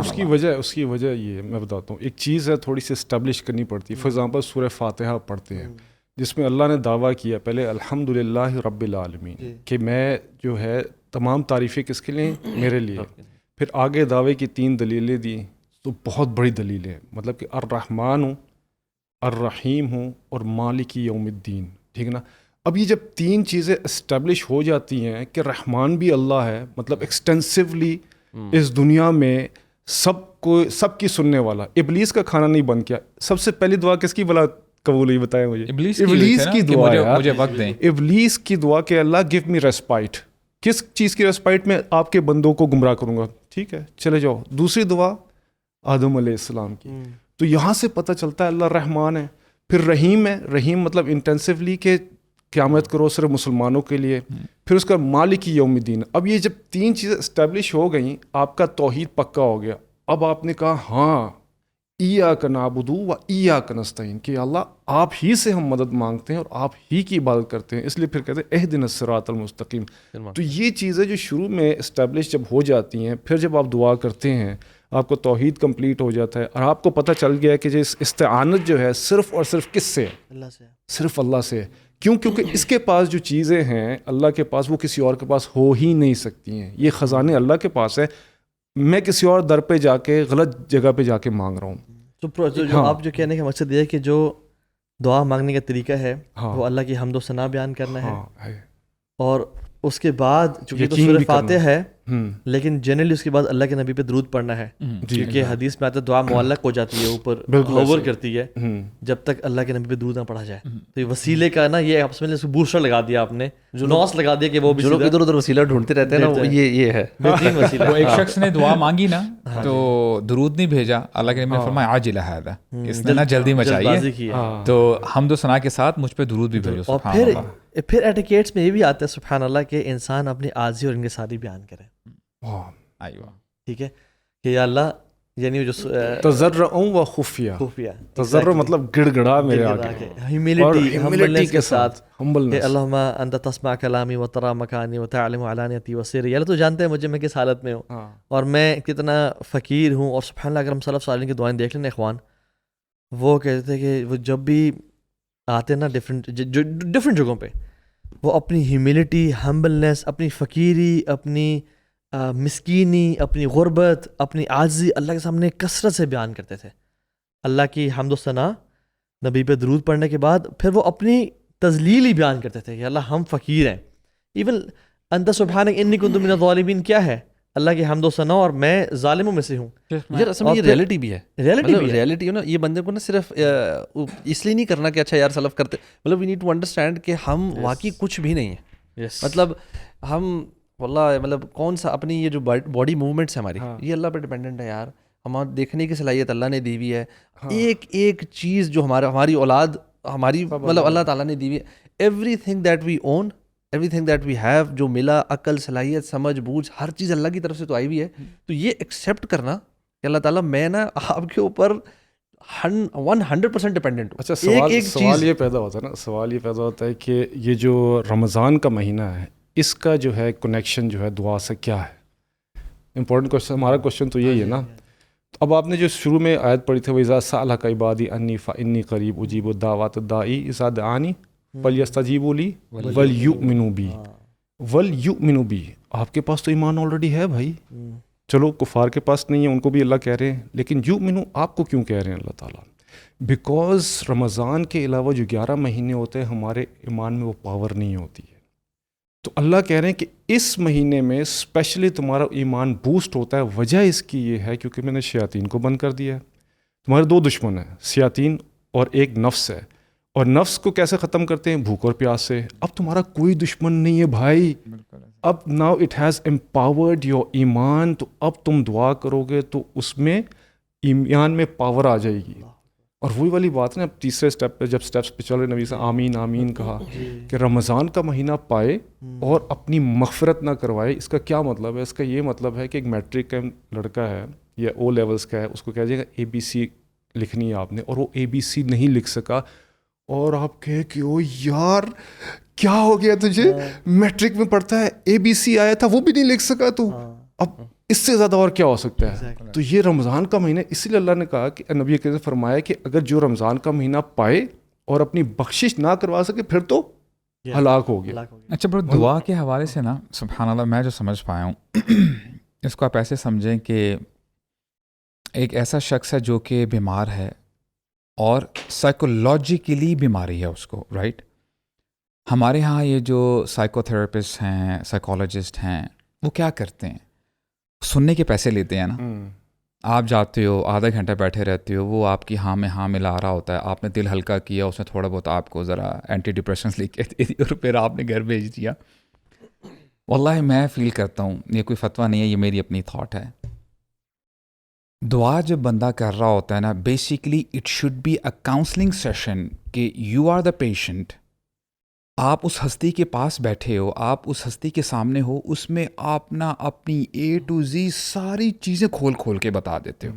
اس کی وجہ یہ میں بتاتا ہوں, ایک چیز ہے تھوڑی سی اسٹیبلش کرنی پڑتی ہے. فار ایگزامپل سورہ فاتحہ پڑھتے ہیں جس میں اللہ نے دعویٰ کیا پہلے الحمدللہ رب العالمین, کہ میں جو ہے تمام تعریفیں کس کے لیے, میرے لیے. پھر آگے دعوے کی 3 دلیلیں دی, تو بہت بڑی دلیلیں, مطلب کہ الرحمن ہوں, الرحیم ہوں, اور مالک یوم الدین. ٹھیک ہے نا. اب یہ جب 3 چیزیں اسٹیبلش ہو جاتی ہیں کہ رحمان بھی اللہ ہے, مطلب ایکسٹینسولی اس دنیا میں سب کی سننے والا. ابلیس کا کھانا نہیں بند کیا. سب سے پہلی دعا کس کی بلا قبول ہوئی بتائیں مجھے؟ ابلیس کی دعا. مجھے وقت دیں. ابلیس کی دعا کہ اللہ گیو می ریسپائٹ. کس چیز کی ریسپائٹ؟ میں آپ کے بندوں کو گمراہ کروں گا. ٹھیک ہے چلے جاؤ. دوسری دعا آدم علیہ السلام کی. تو یہاں سے پتہ چلتا ہے اللہ رحمان ہے. پھر رحیم ہے. رحیم مطلب انٹینسولی کہ قیامت کرو صرف مسلمانوں کے لیے. پھر اس کا مالک یوم الدین. اب یہ جب 3 چیزیں اسٹیبلش ہو گئیں, آپ کا توحید پکا ہو گیا. اب آپ نے کہا ہاں ایاک نعبد و ایاک نستعین, کہ اللہ آپ ہی سے ہم مدد مانگتے ہیں اور آپ ہی کی عبادت کرتے ہیں. اس لیے پھر کہتے ہیں اہدنا الصراط المستقیم. تو یہ چیزیں جو شروع میں اسٹیبلش جب ہو جاتی ہیں, پھر جب آپ دعا کرتے ہیں آپ کو توحید کمپلیٹ ہو جاتا ہے, اور آپ کو پتہ چل گیا کہ اس استعانت جو ہے صرف اور صرف کس سے ہے؟ اللہ سے. صرف اللہ سے. کیوں؟ کیونکہ اس کے پاس جو چیزیں ہیں اللہ کے پاس, وہ کسی اور کے پاس ہو ہی نہیں سکتی ہیں. یہ خزانے اللہ کے پاس ہے. میں کسی اور در پہ جا کے غلط جگہ پہ جا کے مانگ رہا ہوں. جو آپ جو کہنے کا مقصد یہ ہے کہ جو دعا مانگنے کا طریقہ ہے وہ اللہ کی حمد و ثنا بیان کرنا ہے, اور اس کے بعد چونکہ تو سورہ فاتحہ ہے لیکن جنرلی اس کے بعد اللہ کے نبی پہ درود پڑھنا ہے, کیونکہ حدیث میں آتا ہے دعا معلق ہو جاتی ہے, اوپر ہوور کرتی ہے جب تک اللہ کے نبی پہ درود نہ پڑھا جائے. تو یہ وسیلے کا نا, یہ آپس میں بوسٹر لگا دیا آپ نے, نوس لگا دیا کہ وہ بھی جو لوگ ادھر ادھر وسیلہ ڈھونڈتے رہتے ہیں نا, یہ ہے بہترین وسیلہ. وہ ایک شخص نے دعا مانگی نا تو درود نہیں بھیجا, اللہ کے نبی نے فرمایا عاجل ھذا, اس نے نا جلدی مچائی, تو حمد و ثنا کے ساتھ مجھ پہ درود بھی بھیجو. اور پھر ایٹیکیٹس میں یہ بھی آتا ہے سبحان اللہ کہ انسان اپنی عاجزی اور انکساری بیان کرے. ٹھیک ہے کہ یا اللہ, یعنی جو تضرع و خفیہ, تضرع مطلب گڑ گڑا میرے آگے, ہیوملٹی کے ساتھ ہمبلنس. اللہم انت تسمع کلامی و ترا مکانی و تعلم علانیتی و سری, اللہ تو جانتے ہیں مجھے میں کس حالت میں ہوں اور میں کتنا فقیر ہوں. اور سبحان اللہ اگر ہم سلف صالحین کی دعائیں دیکھ لیں اخوان, وہ کہتے تھے کہ وہ جب بھی آتے نا ڈفرینٹ جگہوں پہ, وہ اپنی ہیوملٹی, ہمبلنس, اپنی فقیری, اپنی مسکینی, اپنی غربت, اپنی عاجزی اللہ کے سامنے کثرت سے بیان کرتے تھے. اللہ کی حمد و ثنا, نبی پہ درود پڑھنے کے بعد پھر وہ اپنی تذلیل ہی بیان کرتے تھے کہ اللہ ہم فقیر ہیں. ایون انت سبحانک انی کنت من الظالمین کیا ہے, اللہ کی حمد و ثنا اور میں ظالموں میں سے ہوں. یار اصل میں یہ ریئلٹی بھی ہے, ریئلٹی ہے نا. یہ بندے کو نا صرف اس لیے نہیں کرنا کہ اچھا یار سلف کرتے, مطلب وی نیڈ ٹو انڈرسٹینڈ کہ ہم واقعی کچھ بھی نہیں ہیں. مطلب ہم واللہ مطلب کون سا اپنی یہ جو باڈی موومنٹس ہے ہماری, یہ اللہ پہ ڈپینڈنٹ ہے یار. ہمارے دیکھنے کی صلاحیت اللہ نے دی ہوئی ہے, ایک ایک چیز جو ہماری اولاد ہماری مطلب اللہ تعالیٰ نے دی ہوئی ہے. Everything that we own, everything that we have, جو ملا, عقل, صلاحیت, سمجھ بوجھ, ہر چیز اللہ کی طرف سے تو آئی ہوئی ہے. تو یہ ایکسیپٹ کرنا کہ اللہ تعالیٰ میں نا آپ کے اوپر 100% ڈپینڈنٹ ہوں. اچھا سوال یہ پیدا ہوتا ہے نا, سوال یہ پیدا ہوتا ہے کہ یہ جو رمضان کا مہینہ ہے اس کا جو ہے کنیکشن جو ہے دعا سے کیا ہے؟ امپورٹنٹ کوشچن, ہمارا کوشچن تو یہی ہے نا. اب آپ نے جو شروع میں آیت پڑھی تھی وَإِذَا سَأَلَكَ عِبَادِي عَنِّي فَإِنِّي قَرِيبٌ أُجِيبُ دَعْوَةَ الدَّاعِ إِذَا دَعَانِ فَلْيَسْتَجِيبُوا لِي وَلْيُؤْمِنُوا بِي وَلْيُؤْمِنُوا بِي. آپ کے پاس تو ایمان آلریڈی ہے بھائی, چلو کفار کے پاس نہیں ہے, ان کو بھی اللہ کہہ رہے ہیں, لیکن یؤمنوا آپ کو کیوں کہہ رہے ہیں اللہ تعالیٰ؟ بیکاز رمضان کے علاوہ جو 11 مہینے ہوتے ہیں ہمارے ایمان میں وہ پاور نہیں ہوتی ہے. تو اللہ کہہ رہے ہیں کہ اس مہینے میں اسپیشلی تمہارا ایمان بوسٹ ہوتا ہے. وجہ اس کی یہ ہے کیونکہ میں نے شیاطین کو بند کر دیا ہے. تمہارے 2 دشمن ہیں, شیاطین اور ایک نفس ہے. اور نفس کو کیسے ختم کرتے ہیں؟ بھوک اور پیاس سے. اب تمہارا کوئی دشمن نہیں ہے بھائی, اب now it has empowered your ایمان. تو اب تم دعا کرو گے تو اس میں ایمان میں پاور آ جائے گی. اور وہی والی بات ہے نا, اب تیسرے اسٹیپ پہ جب اسٹیپس پہ چل رہے نبی سے آمین آمین کہا کہ رمضان کا مہینہ پائے اور اپنی مغفرت نہ کروائے. اس کا کیا مطلب ہے؟ اس کا یہ مطلب ہے کہ ایک میٹرک کا لڑکا ہے یا او لیولس کا ہے, اس کو کہہ دیجیے گا ABC لکھنی ہے آپ نے, اور وہ ABC نہیں لکھ سکا, اور آپ کہے کہ او یار کیا ہو گیا تجھے, میٹرک میں پڑھتا ہے ABC آیا تھا وہ بھی نہیں لکھ سکا, تو اب اس سے زیادہ اور کیا ہو سکتا ہے؟ تو یہ رمضان کا مہینہ, اسی لیے اللہ نے کہا کہ نبی کریم نے فرمایا کہ اگر جو رمضان کا مہینہ پائے اور اپنی بخشش نہ کروا سکے پھر تو ہلاک ہو گیا. اچھا برو, دعا کے حوالے سے نا سبحان اللہ میں جو سمجھ پایا ہوں اس کو آپ ایسے سمجھیں کہ ایک ایسا شخص ہے جو کہ بیمار ہے اور سائیکولوجیکلی بیماری ہے اس کو, رائٹ. ہمارے ہاں یہ جو سائیکو تھراپسٹ ہیں, سائیکالوجسٹ ہیں, وہ کیا کرتے ہیں؟ سننے کے پیسے لیتے ہیں نا. آپ جاتے ہو, آدھا گھنٹہ بیٹھے رہتے ہو, وہ آپ کی ہاں میں ہاں ملا رہا ہوتا ہے, آپ نے دل ہلکا کیا, اس نے تھوڑا بہت آپ کو ذرا اینٹی ڈپریشنس لکھ کے دے دی اور پھر آپ نے گھر بھیج دیا. واللہ میں فیل کرتا ہوں, یہ کوئی فتویٰ نہیں ہے, یہ میری اپنی تھاٹ ہے. دعا جب بندہ کر رہا ہوتا ہے نا, basically it should be a counselling session کہ یو آر دا پیشنٹ. آپ اس ہستی کے پاس بیٹھے ہو, آپ اس ہستی کے سامنے ہو, اس میں آپ نا اپنی A to Z ساری چیزیں کھول کھول کے بتا دیتے ہو.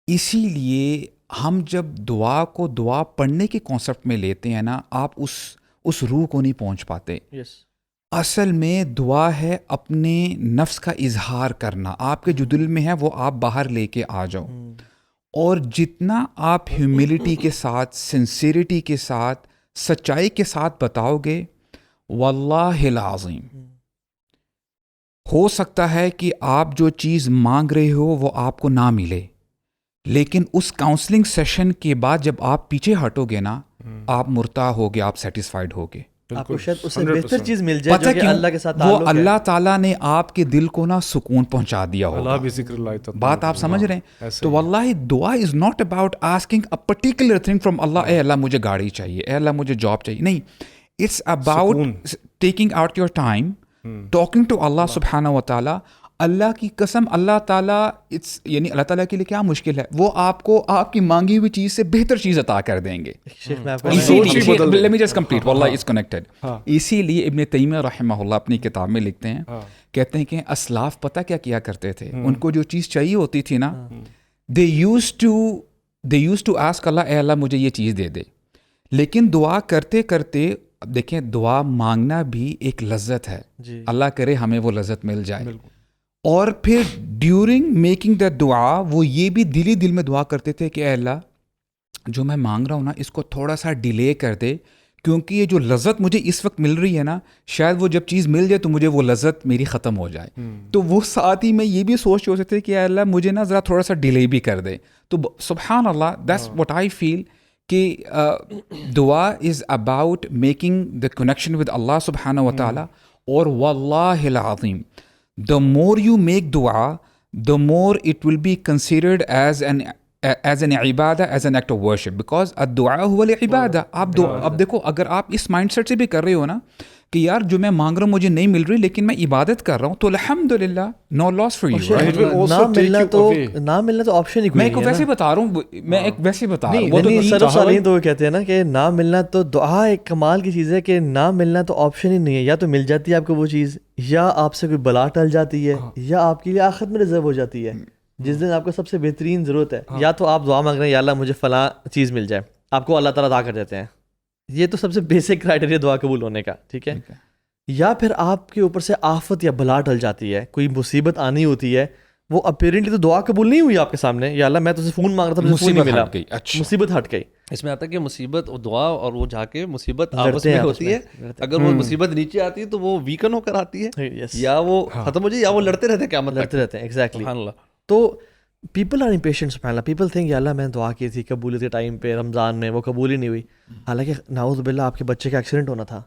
اسی لیے ہم جب دعا کو دعا پڑھنے کے کانسیپٹ میں لیتے ہیں نا, آپ اس روح کو نہیں پہنچ پاتے. اصل میں دعا ہے اپنے نفس کا اظہار کرنا, آپ کے جو دل میں ہے وہ آپ باہر لے کے آ جاؤ. اور جتنا آپ ہیوملٹی کے ساتھ, سنسیریٹی کے ساتھ, سچائی کے ساتھ بتاؤ گے, واللہ العظیم ہو سکتا ہے کہ آپ جو چیز مانگ رہے ہو وہ آپ کو نہ ملے, لیکن اس کاؤنسلنگ سیشن کے بعد جب آپ پیچھے ہٹو گے نا, آپ مرتاح ہوگے, آپ سیٹسفائیڈ ہوگے. آپ کو شاید اس سے 100%. بہتر چیز مل جائے پتہ جو کہ کیوں اللہ کے ساتھ وہ تعلق ہے. اللہ تعالیٰ نے آپ کے دل کو نا سکون پہنچا دیا اللہ ہوگا. بھی ذکر لائے تھا بات آپ سمجھ رہے ہیں. تو واللہ dua is not about asking a particular thing from Allah. اے اللہ مجھے گاڑی چاہیے, اے اللہ مجھے جاب چاہیے. نہیں, it's about taking out your time, talking to Allah سبحانہ و تعالیٰ. اللہ کی قسم اللہ تعالیٰ یعنی اللہ تعالیٰ کے لیے کیا مشکل ہے, وہ آپ کو آپ کی مانگی ہوئی چیز سے بہتر چیز عطا کر دیں گے. شیخ میں آپ کو اسی لیے let me just complete, واللہ it's connected. اسی لیے ابن تیمیہ رحمہ اللہ اپنی کتاب میں لکھتے ہیں, کہتے ہیں کہ اسلاف پتہ کیا کیا کرتے تھے, ان کو جو چیز چاہیے ہوتی تھی نا, they used to ask اللہ, اے اللہ مجھے یہ چیز دے دے. لیکن دعا کرتے کرتے دیکھیں, دعا مانگنا بھی ایک لذت ہے, اللہ کرے ہمیں وہ لذت مل جائے. اور پھر ڈیورنگ میکنگ دا دعا وہ یہ بھی دل ہی دل میں دعا کرتے تھے کہ اے اللہ جو میں مانگ رہا ہوں نا اس کو تھوڑا سا ڈیلے کر دے, کیونکہ یہ جو لذت مجھے اس وقت مل رہی ہے نا, شاید وہ جب چیز مل جائے تو مجھے وہ لذت میری ختم ہو جائے. تو وہ ساتھ ہی میں یہ بھی سوچ رہے تھے کہ اے اللہ مجھے نا ذرا تھوڑا سا ڈیلے بھی کر دے. تو سبحان اللہ, دیٹس واٹ آئی فیل کہ dua is about making the connection with Allah سبحانہ و تعالیٰ. اور واللہ العظیم the more you make dua, the more it will be considered as an Ubadah, as an act of worship, because الدعاء هو العبادہ. اب دیکھو, اگر آپ اس مائنڈ سیٹ سے بھی کر رہے ہو نا کہ یار جو میں مانگ رہا ہوں مجھے نہیں مل رہی لیکن میں عبادت کر رہا ہوں, تو الحمدللہ نو لاس فار یو. نہ ملنا تو آپشن ہی کوئی میں ایک ویسے بتا رہا ہوں, میں ایک ویسے بتا رہا ہوں. وہ تو سلف صالحین تو کہتے ہیں نا کہ نہ ملنا تو دعا ایک کمال کی چیز ہے, کہ نہ ملنا تو آپشن ہی نہیں ہے. یا تو مل جاتی ہے آپ کو وہ چیز, یا آپ سے کوئی بلا ٹل جاتی ہے, یا آپ کے لیے آخرت میں ریزرو ہو جاتی ہے جس دن آپ کو سب سے بہترین ضرورت ہے. یا تو آپ دعا مانگ رہے ہیں یا اللہ مجھے فلاں چیز مل جائے, آپ کو اللہ تعالیٰ عطا کر دیتے ہیں. یہ تو سب سے بیسک کرائٹیریا دعا قبول ہونے کا, ٹھیک ہے. یا پھر آپ کے اوپر سے آفت یا بلا ٹل جاتی ہے, کوئی مصیبت آنی ہوتی ہے, وہ اپیرنٹلی تو دعا قبول نہیں ہوئی آپ کے سامنے, یا اللہ میں تو فون مانگ رہا تھا مجھے فون نہیں ملا, مصیبت ہٹ گئی. اس میں آتا ہے کہ مصیبت اور دعا اور وہ جا کے مصیبت آپس میں ہوتی ہے. اگر وہ مصیبت نیچے آتی ہے تو وہ ویکن ہو کر آتی ہے, یا وہ ختم ہو جائے, یا وہ لڑتے رہتے ہیں قیامت تک, لڑتے رہتے ہیں. ایگزیکٹلی. سبحان اللہ. تو پیپل آر امپیشنٹ, سبحان اللہ. پیپل تھنک یا اللہ میں دعا کی تھی قبولیت کے ٹائم پہ رمضان میں, وہ قبول ہی نہیں ہوئی. حالانکہ نعوذ باللہ آپ کے بچے کا ایکسیڈنٹ ہونا تھا,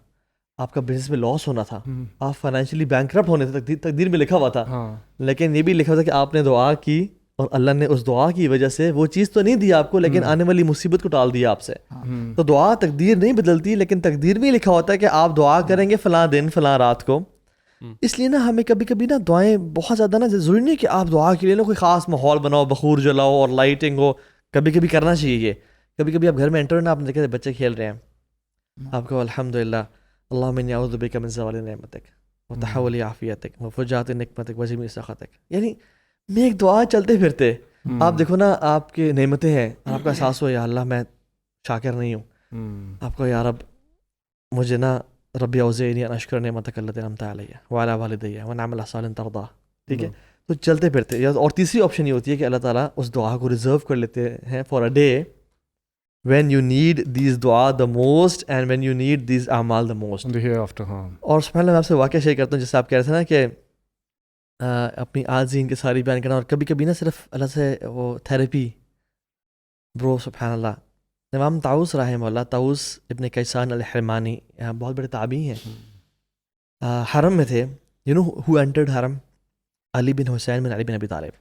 آپ کا بزنس میں لاس ہونا تھا, آپ فائنینشلی بینکرپٹ ہونے تھے, تقدیر میں لکھا ہوا تھا. لیکن یہ بھی لکھا ہوا تھا کہ آپ نے دعا کی اور اللہ نے اس دعا کی وجہ سے وہ چیز تو نہیں دی آپ کو, لیکن آنے والی مصیبت کو ٹال دیا آپ سے. تو دعا تقدیر نہیں بدلتی, لیکن تقدیر میں لکھا ہوتا ہے کہ آپ دعا کریں گے فلاں دن فلاں رات کو. اس لیے نا ہمیں کبھی کبھی نا دعائیں بہت زیادہ نا ضروری نہیں کہ آپ دعا کے لیے نا کوئی خاص ماحول بناؤ, بخور جلاؤ اور لائٹنگ ہو. کبھی کبھی کرنا چاہیے یہ. کبھی کبھی آپ گھر میں انٹر ہونا, آپ نے دیکھا بچے کھیل رہے ہیں, آپ کو الحمدللہ اللہم انی اعوذ بک من زوال نعمتک وتحول عافیتک وفجاءت نقمتک وجمیع سخطک. یعنی میں ایک دعا چلتے پھرتے آپ دیکھو نا, آپ کی نعمتیں ہیں, آپ کا احساس ہو یا اللہ میں شاکر نہیں ہوں, آپ کو یا رب مجھے نا ربی اوزعنی ان اشکر نعمتک التی انعمت علی وعلی والدی وان اعمل صالحا ترضیہ. ٹھیک ہے, تو چلتے پھرتے. اور تیسری آپشن یہ ہوتی ہے کہ اللہ تعالیٰ اس دعا کو ریزرو کر لیتے ہیں for a day when you need these دعا the most and when you need these اعمال the most. اور سبحان اللہ میں آپ سے واقعہ شیئر کرتا ہوں, جیسے آپ کہہ رہے تھے نا کہ اپنی عاجزی ان کے ساری بیان کرنا, اور کبھی کبھی نا صرف اللہ سے وہ تھیراپی برو. سبحان اللہ. امام طاؤس رحمہ اللہ, طاؤس ابن کیسان الحرمانی, بہت بڑے تابعی ہیں, حرم میں تھے. یو نو ہو انٹرڈ حرم؟ علی بن حسین بن علی بن ابی طالب.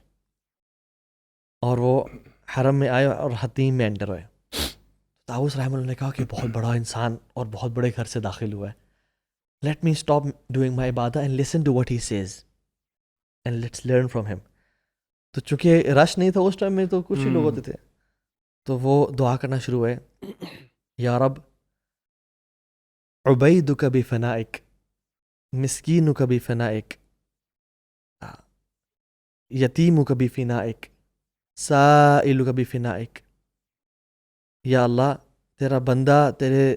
اور وہ حرم میں آئے اور حتیم میں انٹر ہوئے. طاؤس رحمہ اللہ نے کہا کہ بہت بڑا انسان اور بہت بڑے گھر سے داخل ہوا ہے, let me stop doing my عبادہ and listen to what he says and let's learn from him. تو چونکہ رش نہیں تھا اس ٹائم میں, تو کچھ ہی لوگ ہوتے تھے, تو وہ دعا کرنا شروع ہوئے, یا رب عبیدک بفنائک مسکینک بفنائک یتیمک بفنائک سائلک بفنائک. یا اللہ تیرا بندہ تیرے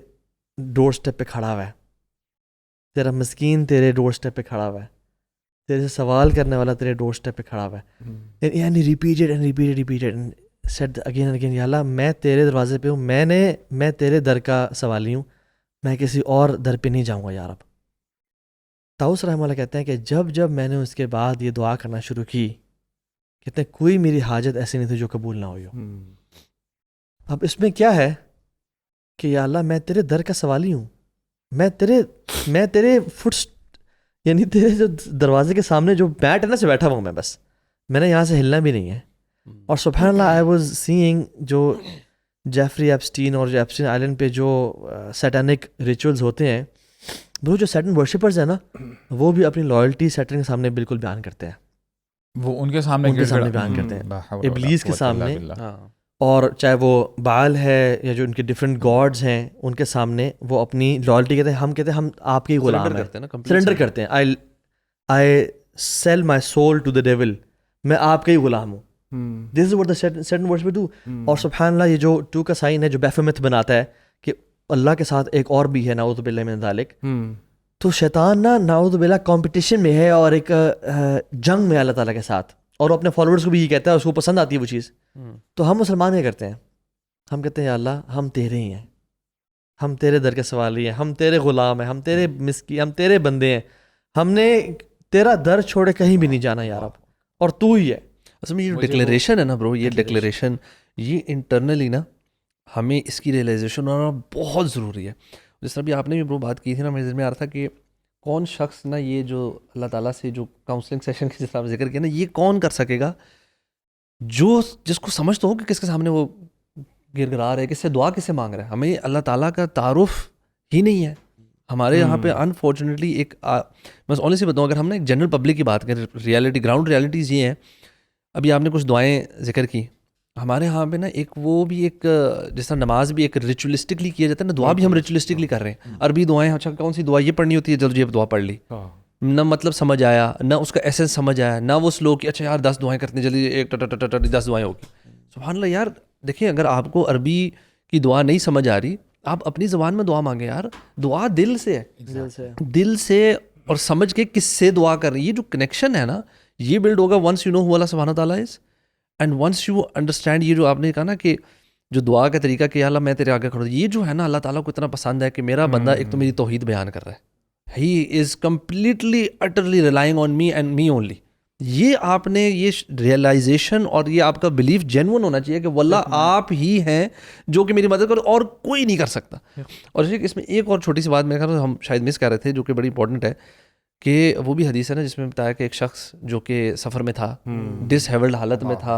ڈور سٹیپ پہ کھڑا ہوا ہے, تیرا مسکین تیرے ڈور سٹیپ پہ کھڑا ہوا ہے, تیرے سے سوال کرنے والا تیرے ڈور سٹیپ پہ کھڑا ہوا ہے. یعنی repeated said again and again, یا اللہ میں تیرے دروازے پہ ہوں, میں تیرے در کا سوالی ہوں, میں کسی اور در پہ نہیں جاؤں گا یا رب. طاؤس رحمہ اللہ کہتے ہیں کہ جب میں نے اس کے بعد یہ دعا کرنا شروع کی, کہتے ہیں کوئی میری حاجت ایسی نہیں تھی جو قبول نہ ہوئی ہو. اب اس میں کیا ہے کہ یا اللہ میں تیرے در کا سوالی ہوں, میں تیرے یعنی تیرے جو دروازے کے سامنے جو بیٹ ہے نا سے بیٹھا ہوا ہوں میں، بس میں نے یہاں سے ہلنا بھی نہیں ہے. اور سبحان اللہ آئی واز سینگ جو جیفری ایپسٹین اور جو ایپسٹین آئلینڈ پہ جو سیٹینک ریچولز ہوتے ہیں، وہ جو سیٹن ورشپرز ہیں نا، وہ بھی اپنی لائلٹی سیٹن کے سامنے بالکل بیان کرتے ہیں. وہ ان کے سامنے بیان کرتے ہیں، ابلیس کے سامنے. اور چاہے وہ بعل ہے یا جو ان کے ڈفرینٹ گاڈز ہیں ان کے سامنے وہ اپنی لائلٹی کہتے ہیں ہم آپ کے ہی غلام ہیں، سرنڈر کرتے ہیں. I sell my soul to the devil, میں آپ کا ہی غلام ہوں. This is what the Satan worshipper do. اور سبحان اللہ یہ جو 2 کا سائن ہے جو بیفمت بناتا ہے کہ اللہ کے ساتھ ایک اور بھی ہے، نعوذ باللہ من ذالک. تو شیطان نا نعوذ باللہ کمپٹیشن میں ہے اور ایک جنگ میں اللہ تعالیٰ کے ساتھ، اور وہ اپنے فالوورس کو بھی یہ کہتا ہے، اس کو پسند آتی ہے وہ چیز. تو ہم مسلمان کیا کرتے ہیں؟ ہم کہتے ہیں یا اللہ ہم تیرے ہی ہیں، ہم تیرے در کے سوالی ہیں، ہم تیرے غلام ہیں، ہم تیرے ہم تیرے بندے ہیں، ہم نے تیرا در چھوڑے کہیں بھی نہیں جانا یا رب، اور تو ہی ہے. اصل میں یہ ڈکلیریشن ہے نا برو، یہ ڈکلیریشن یہ انٹرنلی نا ہمیں اس کی ریئلائزیشن ہونا بہت ضروری ہے. جس طرح بھی آپ نے بھی برو بات کی تھی نا، میرے ذہن میں آ رہا تھا کہ کون شخص نا یہ جو اللہ تعالیٰ سے جو کاؤنسلنگ سیشن کی جس طرح ذکر کیا نا، یہ کون کر سکے گا جس کو سمجھ تو ہو کہ کس کے سامنے وہ گر گرا رہا ہے، کس سے دعا کس سے مانگ رہا ہے. ہمیں اللہ تعالیٰ کا تعارف ہی نہیں ہے ہمارے یہاں پہ انفارچونیٹلی. ایک بس اونلی سے بتاؤں، اگر ہم نے ایک جنرل پبلک کی بات کریں، ریئلٹی گراؤنڈ ریئلٹیز یہ ہیں. ابھی آپ نے کچھ دعائیں ذکر کی، ہمارے یہاں پہ نا ایک وہ بھی ایک جس طرح نماز بھی ایک ریچولیسٹکلی کیا جاتا ہے نا، دعا بھی ہم ریچولیسٹکلی کر رہے ہیں. عربی دعائیں، اچھا کون سی دعا یہ پڑھنی ہوتی ہے، جلد یہ دعا پڑھ لی، نہ مطلب سمجھ آیا، نہ اس کا ایسنس سمجھ آیا، نہ وہ سلو کہ اچھا یار 10 دعائیں کرتے ہیں جلدی، ایک 10 دعائیں ہوگی. سبحان اللہ یار، دیکھیں اگر آپ کو عربی کی دعا نہیں سمجھ آ رہی، آپ اپنی زبان میں دعا مانگیں یار. دعا دل سے ہے، دل سے اور سمجھ کے کس سے دعا کر رہی ہے. یہ جو کنیکشن ہے نا یہ بلڈ ہوگا ونس یو نو ہو اللہ سبحانہ تعالیٰ از، اینڈ ونس یو انڈرسٹینڈ. یہ جو آپ نے کہا نا کہ جو دعا کا طریقہ کہ اللہ میں تیرے آگے کھڑا ہوں، یہ جو ہے نا اللہ تعالیٰ کو اتنا پسند ہے کہ میرا بندہ ایک تو میری توحید بیان کر رہا ہے، he is completely utterly relying on me and me only. یہ آپ نے یہ ریئلائزیشن اور یہ آپ کا بلیف جینون ہونا چاہیے کہ واللہ آپ ہی ہیں جو کہ میری مدد کرو اور کوئی نہیں کر سکتا. اور اس میں ایک اور چھوٹی سی بات میرے خیال ہم شاید مس کر رہے تھے جو کہ بڑی امپورٹنٹ ہے، کہ وہ بھی حدیث ہے نا جس میں بتایا کہ ایک شخص جو کہ سفر میں تھا، ڈس ہیولڈ حالت میں تھا،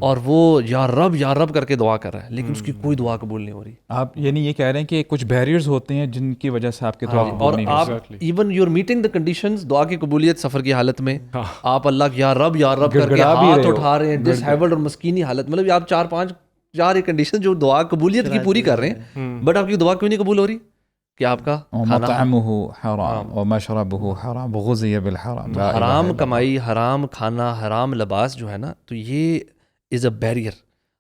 اور وہ یا رب کر کے دعا کر رہا ہے، لیکن اس کی کوئی دعا قبول نہیں ہو رہی. آپ یعنی یہ کہہ رہے ہیں کہ کچھ بیریئرز ہوتے ہیں جن کی وجہ سے آپ کے دعا قبول نہیں ہوتی، اور آپ even you are meeting the conditions دعا کی قبولیت سفر کی حالت میں، آپ اللہ یا رب کر کے ہاتھ اٹھا رہے ہیں، ڈس ہیولڈ اور مسکینی حالت، مطلب آپ 4 کنڈیشن جو دعا قبولیت کی پوری کر رہے ہیں، بٹ آپ کی دعا کیوں نہیں قبول ہو رہی؟ کہ آپ کا مطعمہ حرام ومشربہ حرام وغذی بالحرام، حرام کمائی، حرام کھانا، حرام لباس جو ہے نا، تو یہ از اے بیریئر.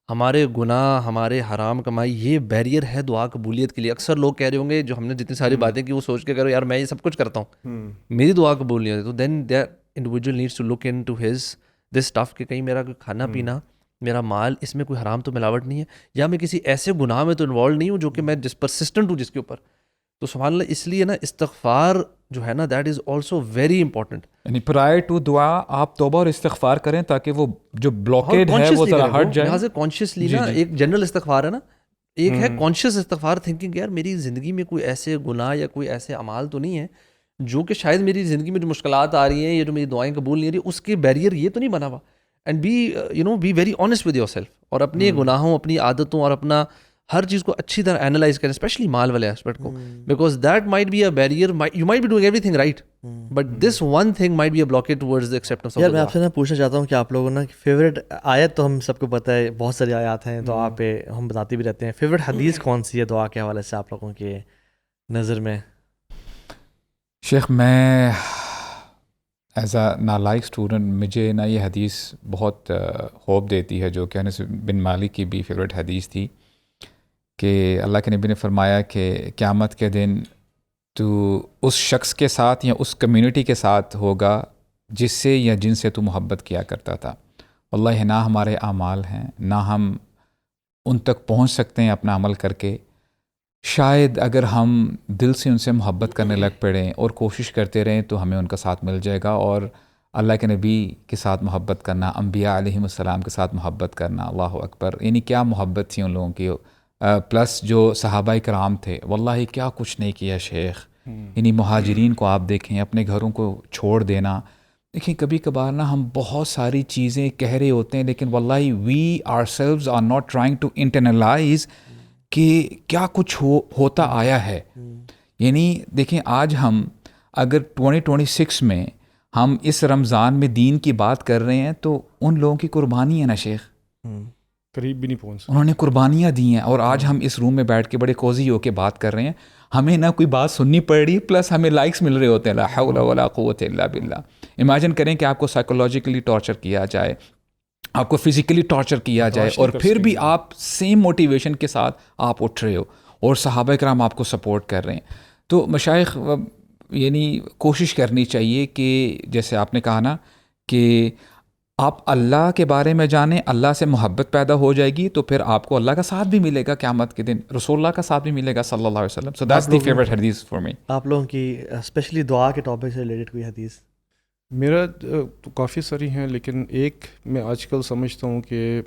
ہمارے گناہ، ہمارے حرام کمائی یہ بیریئر ہے دعا قبولیت کے لیے. اکثر لوگ کہہ رہے ہوں گے جو ہم نے جتنی ساری باتیں کی وہ سوچ کے کرو یار میں یہ سب کچھ کرتا ہوں میری دعا قبول نہیں ہوتی، تو then that individual needs to look into his this stuff کہ کہیں میرا کھانا پینا، میرا مال، اس میں کوئی حرام تو ملاوٹ نہیں ہے، یا میں کسی ایسے گناہ میں تو انوالو نہیں ہوں جو کہ میں جس پرسسٹنٹ ہوں جس کے اوپر. تو سبحان اللہ اس لیے نا استغفار جو ہے نا that is also very important. یعنی پرائر ٹو دعا آپ توبہ اور استغفار کریں تاکہ وہ جو بلاکیڈ ہے وہ ذرا ہٹ جائے. یہاں سے کانشیسلی نا ایک جنرل استغفار ہے نا، ایک ہے کانشیس استغفار، تھنکنگ یار میری زندگی میں کوئی ایسے گناہ یا کوئی ایسے اعمال تو نہیں ہے جو کہ شاید میری زندگی میں جو مشکلات آ رہی ہیں یا جو میری دعائیں قبول نہیں ہو رہی اس کے بیریئر یہ تو نہیں بنا ہوا. And be very honest with yourself, اور اپنے گناہوں، اپنی عادتوں اور اپنا ہر چیز کو اچھی طرح اینالائز کریں، اسپیشلی مال والے ایسپیکٹ کو، because that might be a barrier. You might be doing everything right but this one thing might be a blockage towards the acceptance. یار میں آپ سے نا پوچھنا چاہتا ہوں کہ آپ لوگوں نا فیوریٹ آیت تو ہم سب کو پتہ ہے، بہت ساری آیات ہیں تو آپ ہم بتاتے بھی رہتے ہیں، فیوریٹ حدیث کون سی ہے دعا کے حوالے سے آپ لوگوں کے نظر میں؟ شیخ میں ایز اے نالائق اسٹوڈنٹ مجھے نا یہ حدیث بہت ہوپ دیتی ہے جو کہ انس بن مالک کی بھی فیوریٹ حدیث تھی کہ اللہ کے نبی نے فرمایا کہ قیامت کے دن تو اس شخص کے ساتھ یا اس کمیونٹی کے ساتھ ہوگا جس سے یا جن سے تو محبت کیا کرتا تھا. واللہ نہ ہمارے اعمال ہیں نہ ہم ان تک پہنچ سکتے ہیں اپنا عمل کر کے، شاید اگر ہم دل سے ان سے محبت کرنے لگ پڑیں اور کوشش کرتے رہیں تو ہمیں ان کا ساتھ مل جائے گا. اور اللہ کے نبی کے ساتھ محبت کرنا، انبیاء علیہم السلام کے ساتھ محبت کرنا، اللہ اکبر، یعنی کیا محبت تھی ان لوگوں کی پلس جو صحابہ کرام تھے واللہ کیا کچھ نہیں کیا شیخ. یعنی مہاجرین کو آپ دیکھیں اپنے گھروں کو چھوڑ دینا. دیکھیں کبھی کبھار نا ہم بہت ساری چیزیں کہہ رہے ہوتے ہیں لیکن واللہ we are selves are not trying to internalise کہ کیا کچھ ہوتا آیا ہے. یعنی دیکھیں آج ہم اگر 2026 میں ہم اس رمضان میں دین کی بات کر رہے ہیں تو ان لوگوں کی قربانی ہے نا شیخ, قریب بھی نہیں پہنچ سکتے. انہوں نے قربانیاں دی ہیں اور آج ہم اس روم میں بیٹھ کے بڑے کوزی ہو کے بات کر رہے ہیں. ہمیں نہ کوئی بات سننی پڑ رہی پلس ہمیں لائکس مل رہے ہوتے ہیں. لا حول ولا قوت الا باللہ. امیجن کریں کہ آپ کو سائیکولوجیکلی ٹارچر کیا جائے, آپ کو فزیکلی ٹارچر کیا جائے اور پھر بھی آپ سیم موٹیویشن کے ساتھ آپ اٹھ رہے ہو اور صحابہ کرام آپ کو سپورٹ کر رہے ہیں. تو مشائخ یعنی کوشش کرنی چاہیے کہ جیسے آپ نے کہا نا کہ آپ اللہ کے بارے میں جانیں, اللہ سے محبت پیدا ہو جائے گی تو پھر آپ کو اللہ کا ساتھ بھی ملے گا قیامت کے دن, رسول اللہ کا ساتھ بھی ملے گا صلی اللہ علیہ وسلم. سو دیٹس دی فیوریٹ حدیث فار می. آپ لوگوں کی اسپیشلی دعا کے ٹاپک سے ریلیٹڈ کوئی حدیث؟ میرا تو کافی ساری ہیں لیکن ایک میں آج کل سمجھتا ہوں کہ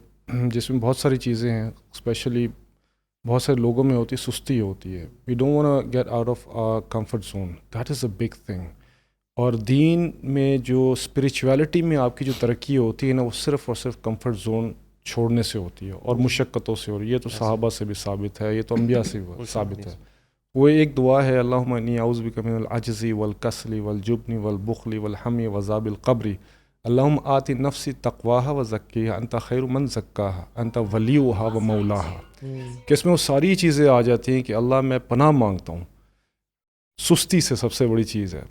جس میں بہت ساری چیزیں ہیں, اسپیشلی بہت سارے لوگوں میں ہوتی سستی ہوتی ہے. We don't want get out of comfort zone, that is a big thing. اور دین میں جو اسپریچویلٹی میں آپ کی جو ترقی ہوتی ہے نا وہ صرف اور صرف کمفرٹ زون چھوڑنے سے ہوتی ہے اور مشقتوں سے ہو رہی ہے. یہ تو صحابہ سے بھی ثابت ہے, یہ تو انبیاء سے بھی ثابت ہے. وہ ایک دعا ہے, اللہم انی اعوذ بک من العجز والکسل والجبن والبخل والحمی وعذاب القبر اللہم آتی نفسی تقواہا وزکیہا انت خیر من زکاہا انت ولیہا و مولاہا. کہ اس میں وہ ساری چیزیں آ جاتی ہیں کہ اللہ میں پناہ مانگتا ہوں سستی سے, سب سے بڑی چیز ہے,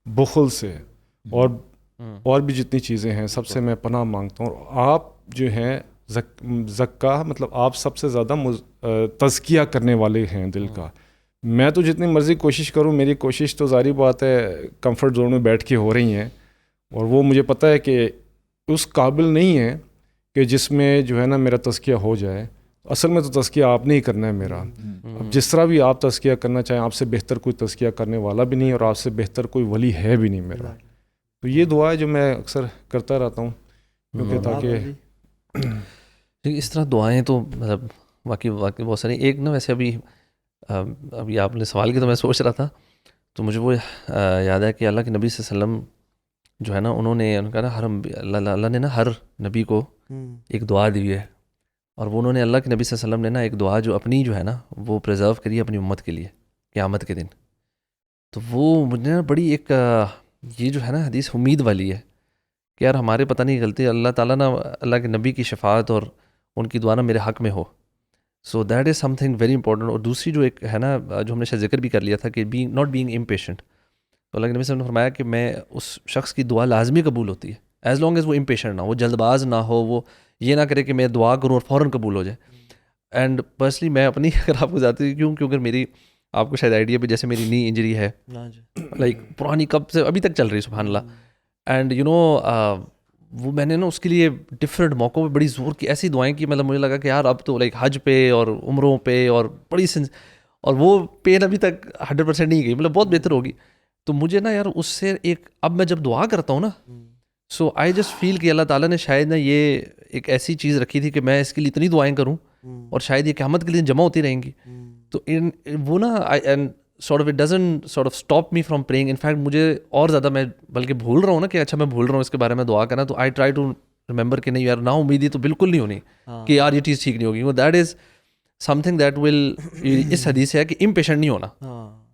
بخل سے, اور بھی جتنی چیزیں ہیں سب سے میں پناہ مانگتا ہوں. اور آپ جو ہیں زکا مطلب آپ سب سے زیادہ تزکیہ کرنے والے ہیں دل کا. میں تو جتنی مرضی کوشش کروں, میری کوشش تو ظاہری بات ہے کمفرٹ زون میں بیٹھ کے ہو رہی ہیں اور وہ مجھے پتہ ہے کہ اس قابل نہیں ہے کہ جس میں جو ہے نا میرا تزکیہ ہو جائے. اصل میں تو تزکیہ آپ نے ہی کرنا ہے میرا. اب جس طرح بھی آپ تزکیہ کرنا چاہیں, آپ سے بہتر کوئی تزکیہ کرنے والا بھی نہیں اور آپ سے بہتر کوئی ولی ہے بھی نہیں میرا. تو یہ دعا ہے جو میں اکثر کرتا رہتا ہوں کیونکہ تاکہ اس طرح دعائیں تو مطلب واقعی بہت ساری. ایک نا ویسے ابھی آپ نے سوال کی تو میں سوچ رہا تھا تو مجھے وہ یاد ہے کہ اللہ کے نبی صلی اللہ علیہ وسلم جو ہے نا انہوں نے کہا نا اللہ نے نا ہر نبی کو ایک دعا دی ہے اور وہ انہوں نے اللہ کے نبی صلی اللہ علیہ وسلم نے نا ایک دعا جو اپنی جو ہے نا وہ پریزرو کری ہے اپنی امت کے لیے قیامت کے دن. تو وہ مجھے نا بڑی ایک یہ جو ہے نا حدیث امید والی ہے کہ یار ہمارے پتہ نہیں غلطی اللہ تعالیٰ نا اللہ کے نبی کی شفاعت اور ان کی دعا نا میرے حق میں ہو. So that is something very important. اور دوسری جو ایک ہے نا جو ہم نے شاید ذکر بھی کر لیا تھا کہ ناٹ بینگ امپیشنٹ. تو اللہ کے نبی صلی اللہ علیہ وسلم نے فرمایا کہ میں اس شخص کی دعا لازمی قبول ہوتی ہے ایز لانگ ایز وہ امپیشنٹ نہ ہو, وہ جلد باز نہ ہو, وہ یہ نہ کرے کہ میں دعا کروں اور فوراً قبول ہو جائے. اینڈ پرسنلی میں اپنی اگر آپ کو جاتی ہوں کیونکہ میری آپ کو شاید آئیڈیا پہ جیسے میری نی انجری ہے لائک پرانی کب سے ابھی تک چل رہی ہے سبحان اللہ. اینڈ یو نو وہ میں نے نا اس کے لیے ڈفرینٹ موقعوں پہ بڑی زور کی ایسی دعائیں کی, مطلب مجھے لگا کہ یار اب تو لائک حج پہ اور عمروں پہ اور بڑی اور وہ پین ابھی تک 100% نہیں گئی, مطلب بہت بہتر ہوگی. تو مجھے نا یار اس سے ایک اب میں جب دعا کرتا ہوں نا سو آئی جسٹ فیل کہ اللہ تعالیٰ نے شاید نا یہ ایک ایسی چیز رکھی تھی کہ میں اس کے لیے اتنی دعائیں کروں اور شاید یہ قیامت کے لیے جمع ہوتی رہیں گی. تو وہ نا sort of it doesn't sort of stop me from praying. in fact مجھے اور زیادہ میں بلکہ بھول رہا ہوں نا کہ اچھا میں بھول رہا ہوں اس کے بارے میں دعا کرنا, تو I try to remember کہ نہیں یار نا امیدی تو بالکل نہیں ہونی کہ یار یہ چیز ٹھیک نہیں ہوگی. That is something that will اس حدیث سے ہے کہ امپیشنٹ نہیں ہونا.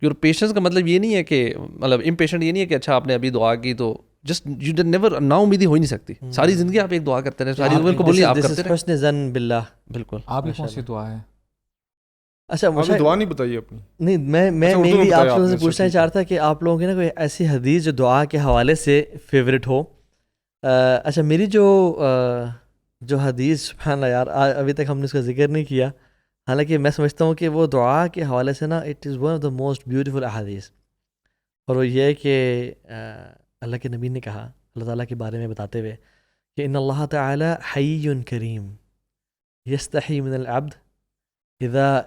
اور پیشنس کا مطلب یہ نہیں ہے کہ مطلب امپیشنٹ یہ نہیں ہے کہ اچھا آپ نے ابھی دعا کی تو جسٹ یو ڈن نیور نا امیدی ہو ہی نہیں سکتی. ساری زندگی آپ ایک دعا کرتے رہے, ساری زندگی قبول آپ کرتے رہے. حسن ظن باللہ. بالکل. آپ کی کون سی دعا ہے؟ اچھا مجھے دعا نہیں بتائیے اپنی. نہیں میں میری آپ سے پوچھنا چاہ رہا تھا کہ آپ لوگوں کی نا کوئی ایسی حدیث جو دعا کے حوالے سے فیوریٹ ہو. اچھا میری جو حدیث سبحان اللہ یار ابھی تک ہم نے اس کا ذکر نہیں کیا, حالانکہ میں سمجھتا ہوں کہ وہ دعا کے حوالے سے نا it is one of the most beautiful احادیث. اور وہ یہ ہے کہ اللہ کے نبی نے کہا اللہ تعالیٰ کے بارے میں بتاتے ہوئے کہ ان اللہ تعالی حی کریم یستحی من العبد اذا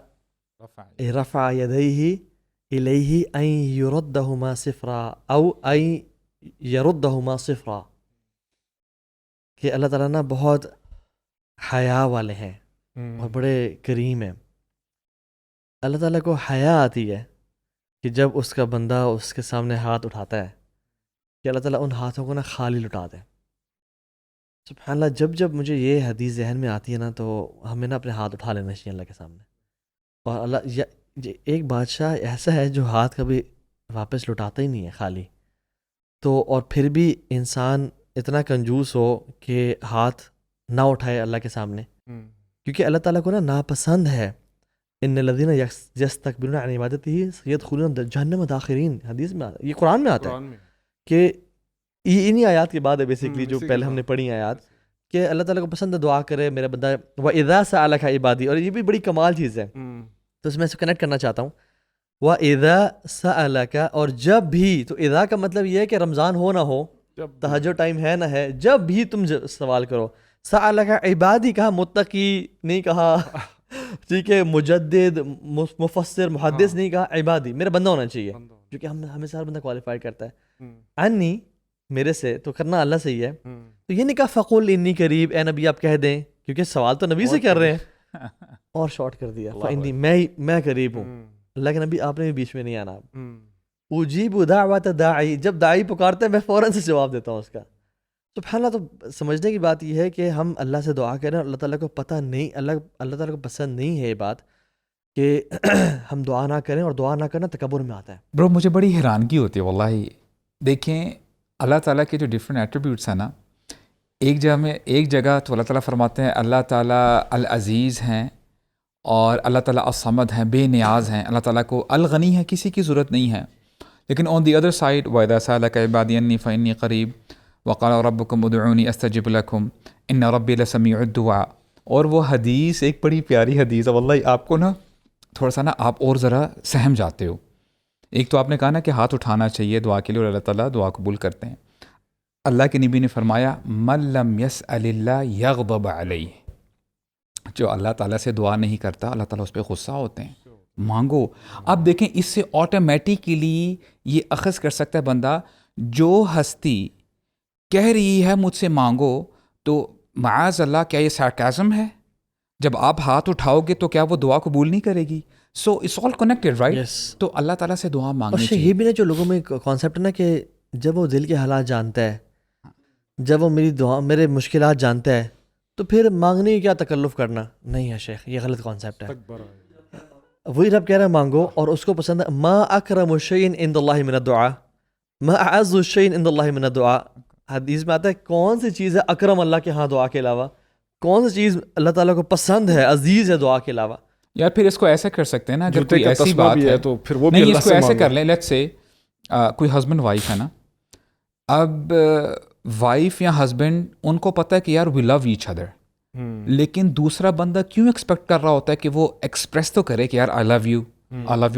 رفع یدیہ الیہ ان یردہما صفرا او ان یردہما صفرا, کہ اللہ تعالیٰ نا بہت حیا والے ہیں اور بڑے کریم ہیں. اللہ تعالیٰ کو حیا آتی ہے کہ جب اس کا بندہ اس کے سامنے ہاتھ اٹھاتا ہے کہ اللہ تعالیٰ ان ہاتھوں کو نا خالی لٹا دے. سبحان اللہ, جب جب مجھے یہ حدیث ذہن میں آتی ہے نا تو ہمیں نا اپنے ہاتھ اٹھا لینا چاہیے اللہ کے سامنے. اور اللہ ایک بادشاہ ایسا ہے جو ہاتھ کبھی واپس لٹاتا ہی نہیں ہے خالی. تو اور پھر بھی انسان اتنا کنجوس ہو کہ ہاتھ نہ اٹھائے اللہ کے سامنے, کیونکہ اللہ تعالیٰ کو نا ناپسند ہے. ان الذین یستکبرون عن عبادتہ سیدخلون جہنم داخرین, حدیث میں یہ قرآن میں آتا ہے کہ یہ انہی آیات کی بات ہے بیسکلی جو پہلے ہم نے پڑھی آیات, کہ اللہ تعالیٰ کو پسند ہے دعا کرے میرا بندہ. وَإِذَا سَأَلَكَ عِبَادِي, اور یہ بھی بڑی کمال چیز ہے, تو اس میں سے کنیکٹ کرنا چاہتا ہوں. وَإِذَا سَأَلَكَ, اور جب بھی, تو اذا کا مطلب یہ ہے کہ رمضان ہو نہ ہو, تہجد ٹائم ہے نہ ہے, جب بھی تم سوال کرو. سَأَلَكَ عِبَادِي کہا, متقی نہیں کہا, ٹھیک ہے, مجدد مفسر محدث نہیں کہا, عبادی میرا بندہ ہونا چاہیے, کیونکہ ہمیں سے ہر بندہ کوالیفائی کرتا ہے. انی میرے سے, تو کرنا اللہ سے ہی ہے. تو یہ نہیں کہا فقل انی قریب, اے نبی آپ کہہ دیں, کیونکہ سوال تو نبی سے کر رہے ہیں, اور شارٹ کر دیا فانی میں قریب ہوں. اللہ کے نبی آپ نے بھی بیچ میں نہیں آنا. اجیب دعوت داعی, جب داعی پکارتے ہیں میں فوراً سے جواب دیتا ہوں اس کا. سبحان اللہ. تو سمجھنے کی بات یہ ہے کہ ہم اللہ سے دعا کریں, اور اللہ تعالیٰ کو پتہ نہیں, اللہ تعالیٰ کو پسند نہیں ہے یہ بات کہ ہم دعا نہ کریں, اور دعا نہ کرنا تکبر میں آتا ہے. برو مجھے بڑی حیرانگی ہوتی ہے واللہ. دیکھیں اللہ تعالیٰ کے جو ڈفرینٹ ایٹریبیوٹس ہیں نا, ایک جگہ تو اللہ تعالیٰ فرماتے ہیں اللہ تعالیٰ العزیز ہیں, اور اللہ تعالیٰ الصمد ہیں, بے نیاز ہیں. اللہ تعالیٰ کو الغنی ہے, کسی کی ضرورت نہیں ہے. لیکن آن دی ادر سائڈ وَإِذَا سَأَلَكَ عِبَادِي عَنِّي فَإِنِّي قَرِيبٌ وَقَالَ رَبُّكُمْ ادْعُونِي أَسْتَجِبْ لَكُمْ إِنَّ رَبِّي لَسَمِيعُ الدُّعَاء. اور وہ حدیث ایک بڑی پیاری حدیث ہے واللہ, آپ کو نا تھوڑا سا نا آپ اور ذرا سہم جاتے ہو. ایک تو آپ نے کہا نا کہ ہاتھ اٹھانا چاہیے دعا کے لیے, اور اللہ تعالیٰ دعا قبول کرتے ہیں. اللہ کے نبی نے فرمایا مَن لَمْ يَسْأَلِ اللَّهَ يَغْضَبْ عَلَيْهِ, جو اللہ تعالیٰ سے دعا نہیں کرتا اللہ تعالیٰ اس پہ غصہ ہوتے ہیں. مانگو. اب دیکھیں اس سے آٹومیٹیکلی یہ اخذ کر سکتا ہے بندہ, جو ہستی کہہ رہی ہے مجھ سے مانگو, تو معاذ اللہ کیا یہ سارکازم ہے؟ جب آپ ہاتھ اٹھاؤ گے تو کیا وہ دعا قبول نہیں کرے گی؟ So it's all connected right. تو اللہ تعالیٰ سے دعا مانگنی اور چاہیے. یہ بھی نا جو لوگوں میں کانسیپٹ ہے نا کہ جب وہ دل کے حالات جانتا ہے, جب وہ میری دعا میرے مشکلات جانتا ہے, تو پھر مانگنے کی کیا تکلف کرنا. نہیں ہے شیخ, یہ غلط کانسیپٹ ہے. وہی رب کہہ رہا ہے مانگو, اور اس کو پسند ہے. ما اکرم شیء عند اللہ من الدعاء, ما اعز شیء عند اللہ من الدعاء. حدیث میں آتا ہے کون سی چیز ہے اکرم اللہ کے ہاں دعا کے علاوہ, کون سی چیز اللہ تعالیٰ کو پسند ہے, عزیز ہے دعا کے علاوہ. یار پھر اس کو ایسے کر سکتے ہیں نا, اگر کوئی ایسی بات ہے تو پھر وہ بھی نہیں, اللہ اس کو سے ایسے مانگو. کر لیں. لیٹس سے کوئی ہسبینڈ وائف ہے نا, اب وائف یا ہسبینڈ ان کو پتہ ہے کہ یار وی لو ایچ ادر, لیکن دوسرا بندہ کیوں ایکسپیکٹ کر رہا ہوتا ہے کہ وہ ایکسپریس تو کرے کہ یار I love you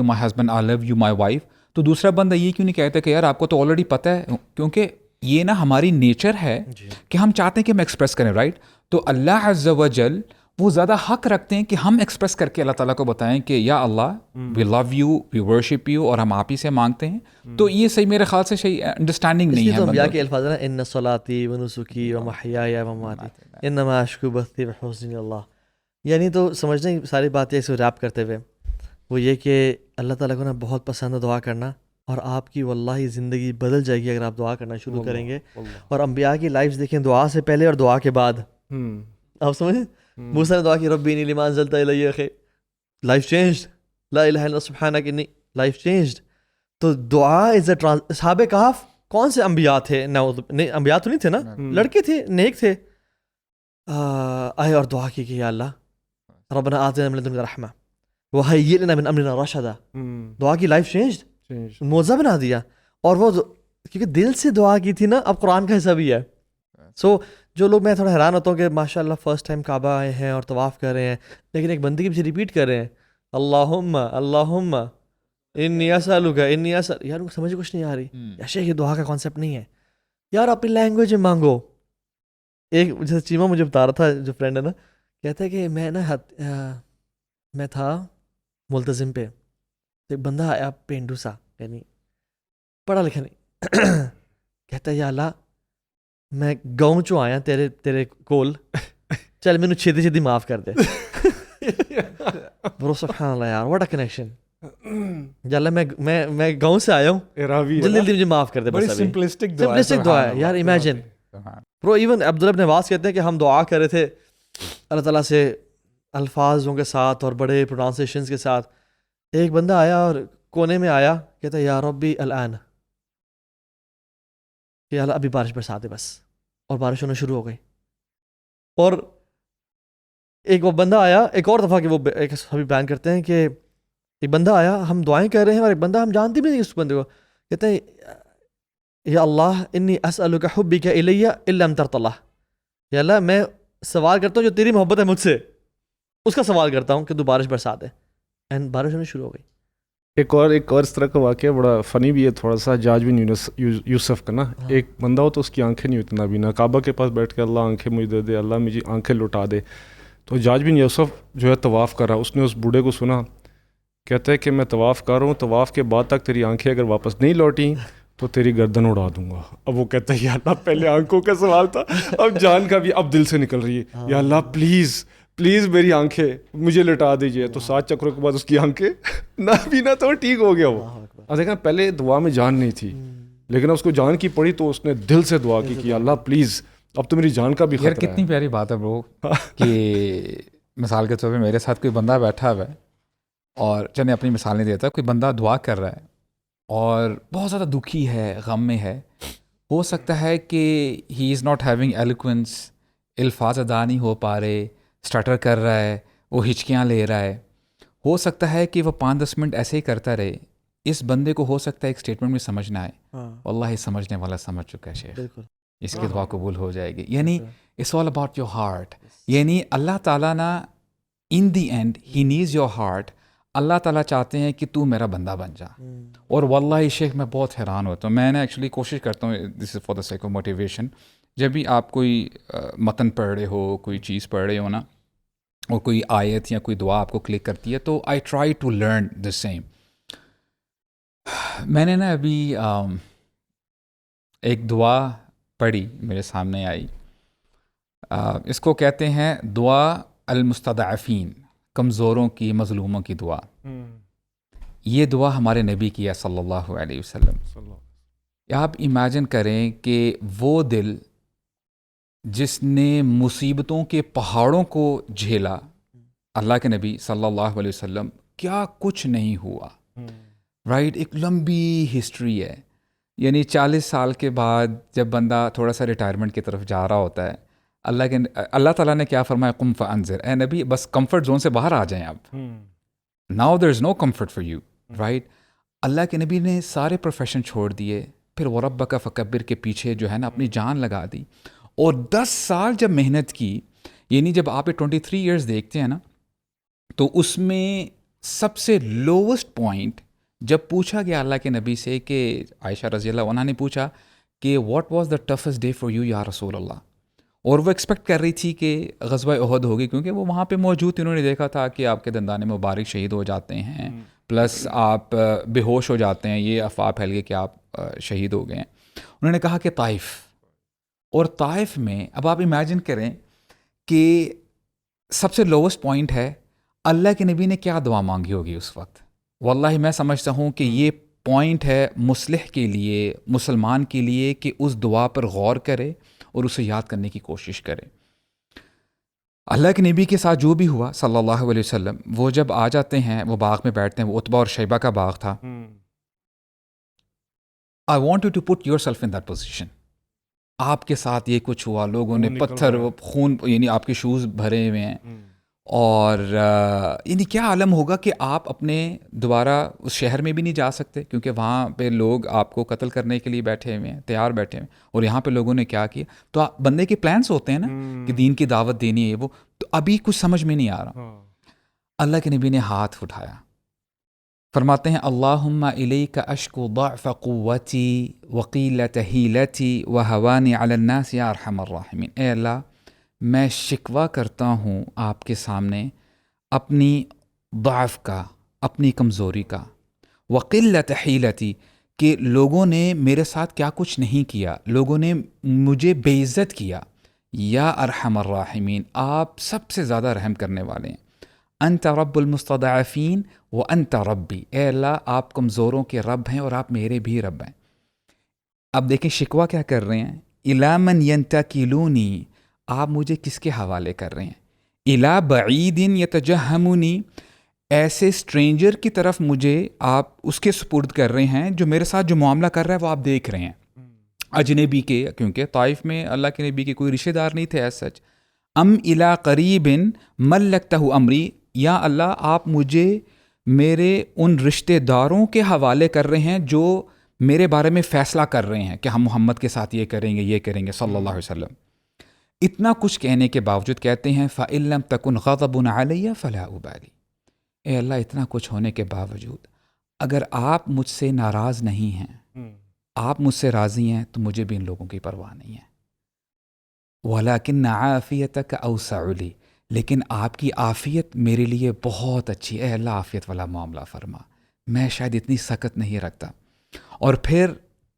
my husband, I love you my wife. تو دوسرا بندہ یہ کیوں نہیں کہتا کہ یار آپ کو تو آلریڈی پتہ ہے, کیونکہ یہ نا ہماری نیچر ہے کہ ہم چاہتے ہیں کہ ہم ایکسپریس کریں رائٹ. تو اللہ عز و جل وہ زیادہ حق رکھتے ہیں کہ ہم ایکسپریس کر کے اللہ تعالیٰ کو بتائیں کہ یا Allah we love you, we worship you, اور ہم آپ ہی سے مانگتے ہیں. تو یہ صحیح میرے خیال سے صحیح انڈرسٹینڈنگ نہیں ہے. تو انبیاء کے الفاظ ہیں نا, ان صلاتی و نسکی و محیای و مماتی انما اشکو بثی بحسن اللہ. یعنی تو سمجھنے کی ساری باتیں اس کو ریپ کرتے ہوئے وہ یہ کہ اللہ تعالیٰ کو نا بہت پسند ہے دعا کرنا, اور آپ کی واللہ زندگی بدل جائے گی اگر آپ دعا کرنا شروع کریں گے. اور انبیاء کی لائفز دیکھیں, دعا سے پہلے اور دعا کے بعد. آپ سمجھیں, موسیٰ نے دعا کی ربی انی لما انزلت الی خیر, لائف چینجڈ, لا الہ الا سبحانک انی, لائف چینجڈ. تو دعا از اے اصحاب کہف کون سے انبیاء تھے؟ نہیں انبیاء تو نہیں تھے نا, لڑکے تھے, نیک تھے. آئے اور دعا کی کہ یا اللہ ربنا آتنا من لدنک رحمہ وہیئ لنا من امرنا رشدا. دعا کی لائف چینجڈ, موزہ بنا دیا. اور وہ کیونکہ دل سے دعا کی تھی نا, اب قرآن کا حصہ بھی ہے. سو جو لوگ, میں تھوڑا حیران ہوتا ہوں کہ ماشاء اللہ فرسٹ ٹائم کعبہ آئے ہیں اور طواف کر رہے ہیں, لیکن ایک بندے کی پیچھے ریپیٹ کر رہے ہیں اللہم اللہم انی اسألک انی اسأل. یار ان کو سمجھ کچھ نہیں آ رہی. ایسے یہ دعا کا کانسیپٹ نہیں ہے یار, اپنی لینگویج میں مانگو. ایک جیسے چیمہ مجھے بتا رہا تھا, جو فرینڈ ہے نا, کہتا ہے کہ میں نا میں تھا ملتزم پہ, ایک بندہ آیا پینڈو سا, یعنی پڑھا لکھا نہیں, کہتا ہے یا اللہ میں گاؤں چوں آیا تیرے کول, چل مینوں چھتی چھتی معاف کر دے. برو سبحان اللہ یار واٹ اے کنیکشن. یا اللہ میں گاؤں سے آیا ہوں, راوی جلدی جلدی مجھے معاف کر دے. بڑی بس ابھی سمپلسٹک سمپلسٹک دعا ہے یار. امیجن برو, ایون عبداللہ ابن عباس کہتے ہیں کہ ہم دعا کر رہے تھے اللہ تعالیٰ سے الفاظوں کے ساتھ اور بڑے پرونانسیشنز کے ساتھ. ایک بندہ آیا اور کونے میں آیا, کہتا ہے یا ربی الان, کہ اللہ ابھی بارش برسا دے بس, اور بارش ہونا شروع ہو گئی. اور ایک وہ بندہ آیا ایک اور دفعہ کہ وہ ایک صحابی بیان کرتے ہیں کہ ایک بندہ آیا, ہم دعائیں کر رہے ہیں اور ایک بندہ ہم جانتے بھی نہیں اس بندے کو, کہتے ہیں یا اللہ انی اسألک حبک الی الا امطرت اللہ, یا اللہ میں سوال کرتا ہوں جو تیری محبت ہے مجھ سے, اس کا سوال کرتا ہوں کہ تو بارش برسا دے. اینڈ بارش ہونا شروع ہو گئی. ایک اور اس طرح کا واقعہ بڑا فنی بھی ہے تھوڑا سا, حجاج بن یوسف کا نا. ایک بندہ ہو تو اس کی آنکھیں نہیں اتنا بھی نا, کعبہ کے پاس بیٹھ کے اللہ آنکھیں مجھے دے دے, اللہ مجھے آنکھیں لوٹا دے. تو حجاج بن یوسف جو ہے طواف کر رہا, اس نے اس بوڑھے کو سنا, کہتا ہے کہ میں طواف کر رہا ہوں, طواف کے بعد تک تیری آنکھیں اگر واپس نہیں لوٹیں تو تیری گردن اڑا دوں گا. اب وہ کہتا ہے یا اللہ پہلے آنکھوں کا سوال تھا, اب جان کا بھی اب دل سے نکل رہی ہے, یا اللہ پلیز پلیز میری آنکھیں مجھے لٹا دیجیے. تو 7 چکروں کے بعد اس کی آنکھیں نہ بھی نہ تو ٹھیک ہو گیا. وہ دیکھا پہلے دعا میں جان نہیں تھی, لیکن اس کو جان کی پڑی تو اس نے دل سے دعا کی کہ اللہ پلیز اب تو میری جان کا بھی خطرہ ہے. کتنی پیاری بات ہے برو کہ مثال کے طور پہ میرے ساتھ کوئی بندہ بیٹھا ہوا ہے, اور چلیں اپنی مثال نہیں دیتا, کوئی بندہ دعا کر رہا ہے اور بہت زیادہ دکھی ہے, غم میں ہے. ہو سکتا ہے کہ ہی از ناٹ ہیونگ ایلیکوینس, الفاظ ادا نہیں ہو پا رہے, اسٹارٹر کر رہا ہے, وہ ہچکیاں لے رہا ہے. ہو سکتا ہے کہ وہ 5-10 منٹ ایسے ہی کرتا رہے. اس بندے کو ہو سکتا ہے ایک اسٹیٹمنٹ میں سمجھ نہ آئے, واللہ سمجھنے والا سمجھ چکا ہے شیخ, اس کی دعا قبول ہو جائے گی. یعنی it's all about your heart. یعنی اللہ تعالیٰ نا ان دی اینڈ ہی نیز یور ہارٹ. اللہ تعالیٰ چاہتے ہیں کہ تو میرا بندہ بن جا. اور واللہ شیخ میں بہت حیران ہوتا ہوں, میں نے ایکچولی کوشش کرتا ہوں, this is for the sake of motivation, جب بھی آپ کوئی متن پڑھ رہے ہو, کوئی چیز پڑھ رہے ہو نا, اور کوئی آیت یا کوئی دعا آپ کو کلک کرتی ہے, تو I try to learn the same. میں نے نا ابھی ایک دعا پڑھی, میرے سامنے آئی, اس کو کہتے ہیں دعا المستضعفین, کمزوروں کی, مظلوموں کی دعا. یہ دعا ہمارے نبی کی ہے صلی اللہ علیہ وسلم. آپ امیجن کریں کہ وہ دل جس نے مصیبتوں کے پہاڑوں کو جھیلا, اللہ کے نبی صلی اللہ علیہ وسلم, کیا کچھ نہیں ہوا, رائٹ. ایک لمبی ہسٹری ہے. یعنی 40 سال کے بعد جب بندہ تھوڑا سا ریٹائرمنٹ کی طرف جا رہا ہوتا ہے, اللہ تعالیٰ نے کیا فرمایا, قم فانذر, اے نبی بس کمفرٹ زون سے باہر آ جائیں آپ, now there is no comfort for you, right. Allah کے نبی نے سارے پروفیشن چھوڑ دیے, پھر وربک فکبر کے پیچھے جو ہے نا اپنی جان لگا دی, اور 10 سال جب محنت کی. یعنی جب آپ 23 ایئرز دیکھتے ہیں نا, تو اس میں سب سے لووسٹ پوائنٹ جب پوچھا گیا اللہ کے نبی سے, کہ عائشہ رضی اللہ عنہ نے پوچھا کہ what was the toughest day for you یا رسول اللہ, اور وہ ایکسپیکٹ کر رہی تھی کہ غزوہ احد ہوگی, کیونکہ وہ وہاں پہ موجود تھی, انہوں نے دیکھا تھا کہ آپ کے دندان مبارک شہید ہو جاتے ہیں, پلس آپ بے ہوش ہو جاتے ہیں, یہ افواہ پھیل گئی کہ آپ شہید ہو گئے ہیں. انہوں نے کہا کہ طائف, اور طائف میں اب آپ امیجن کریں کہ سب سے لووسٹ پوائنٹ ہے, اللہ کے نبی نے کیا دعا مانگی ہوگی اس وقت. واللہ میں سمجھتا ہوں کہ یہ پوائنٹ ہے مصلح کے لیے, مسلمان کے لیے, کہ اس دعا پر غور کرے اور اسے یاد کرنے کی کوشش کرے. اللہ کے نبی کے ساتھ جو بھی ہوا صلی اللہ علیہ وسلم, وہ جب آ جاتے ہیں, وہ باغ میں بیٹھتے ہیں, وہ عتبہ اور شیبہ کا باغ تھا. I want you to put yourself in that position. آپ کے ساتھ یہ کچھ ہوا, لوگوں نے پتھر, خون, یعنی آپ کے شوز بھرے ہوئے ہیں, اور یعنی کیا عالم ہوگا کہ آپ اپنے دوبارہ اس شہر میں بھی نہیں جا سکتے, کیونکہ وہاں پہ لوگ آپ کو قتل کرنے کے لیے بیٹھے ہوئے ہیں, تیار بیٹھے ہوئے ہیں, اور یہاں پہ لوگوں نے کیا کیا. تو بندے کے پلانس ہوتے ہیں نا کہ دین کی دعوت دینی ہے, وہ تو ابھی کچھ سمجھ میں نہیں آ رہا. اللہ کے نبی نے ہاتھ اٹھایا, فرماتے ہیں اللہم الیک اشکو ضعف قوتی وقیلۃ حیلتی وہوانی علی الناس یا ارحم الراحمین. اے اللہ, میں شکوہ کرتا ہوں آپ کے سامنے اپنی ضعف کا, اپنی کمزوری کا, وقلت حیلتی, کہ لوگوں نے میرے ساتھ کیا کچھ نہیں کیا, لوگوں نے مجھے بے عزت کیا. یا ارحم الراحمین, آپ سب سے زیادہ رحم کرنے والے ہیں. انت رب المستضعفین وانت ربی، اے اللہ آپ کمزوروں کے رب ہیں اور آپ میرے بھی رب ہیں۔ اب دیکھیں شکوہ کیا کر رہے ہیں، الی من ینتکلونی، آپ مجھے کس کے حوالے کر رہے ہیں، الی بعید یتجہمنی، ایسے اسٹرینجر کی طرف مجھے آپ اس کے سپرد کر رہے ہیں جو میرے ساتھ جو معاملہ کر رہا ہے وہ آپ دیکھ رہے ہیں، اجنبی کے، کیونکہ طائف میں اللہ کے نبی کے کوئی رشتہ دار نہیں تھے ایز سچ۔ ام الی قریب ملکتہ امری، یا اللہ آپ مجھے میرے ان رشتہ داروں کے حوالے کر رہے ہیں جو میرے بارے میں فیصلہ کر رہے ہیں کہ ہم محمد کے ساتھ یہ کریں گے یہ کریں گے صلی اللہ علیہ وسلم۔ اتنا کچھ کہنے کے باوجود کہتے ہیں فَإِن لَمْ تَكُنْ غَضَبٌ عَلَيَّ فَلَا أُبَالِي، اے اللہ اتنا کچھ ہونے کے باوجود اگر آپ مجھ سے ناراض نہیں ہیں، آپ مجھ سے راضی ہیں، تو مجھے بھی ان لوگوں کی پرواہ نہیں ہے۔ وَلَكِنَّ عَافِيَتَكَ أَوْسَعُ لِي، لیکن آپ کی عافیت میرے لیے بہت اچھی ہے، اے اللہ عافیت والا معاملہ فرما، میں شاید اتنی سخت نہیں رکھتا۔ اور پھر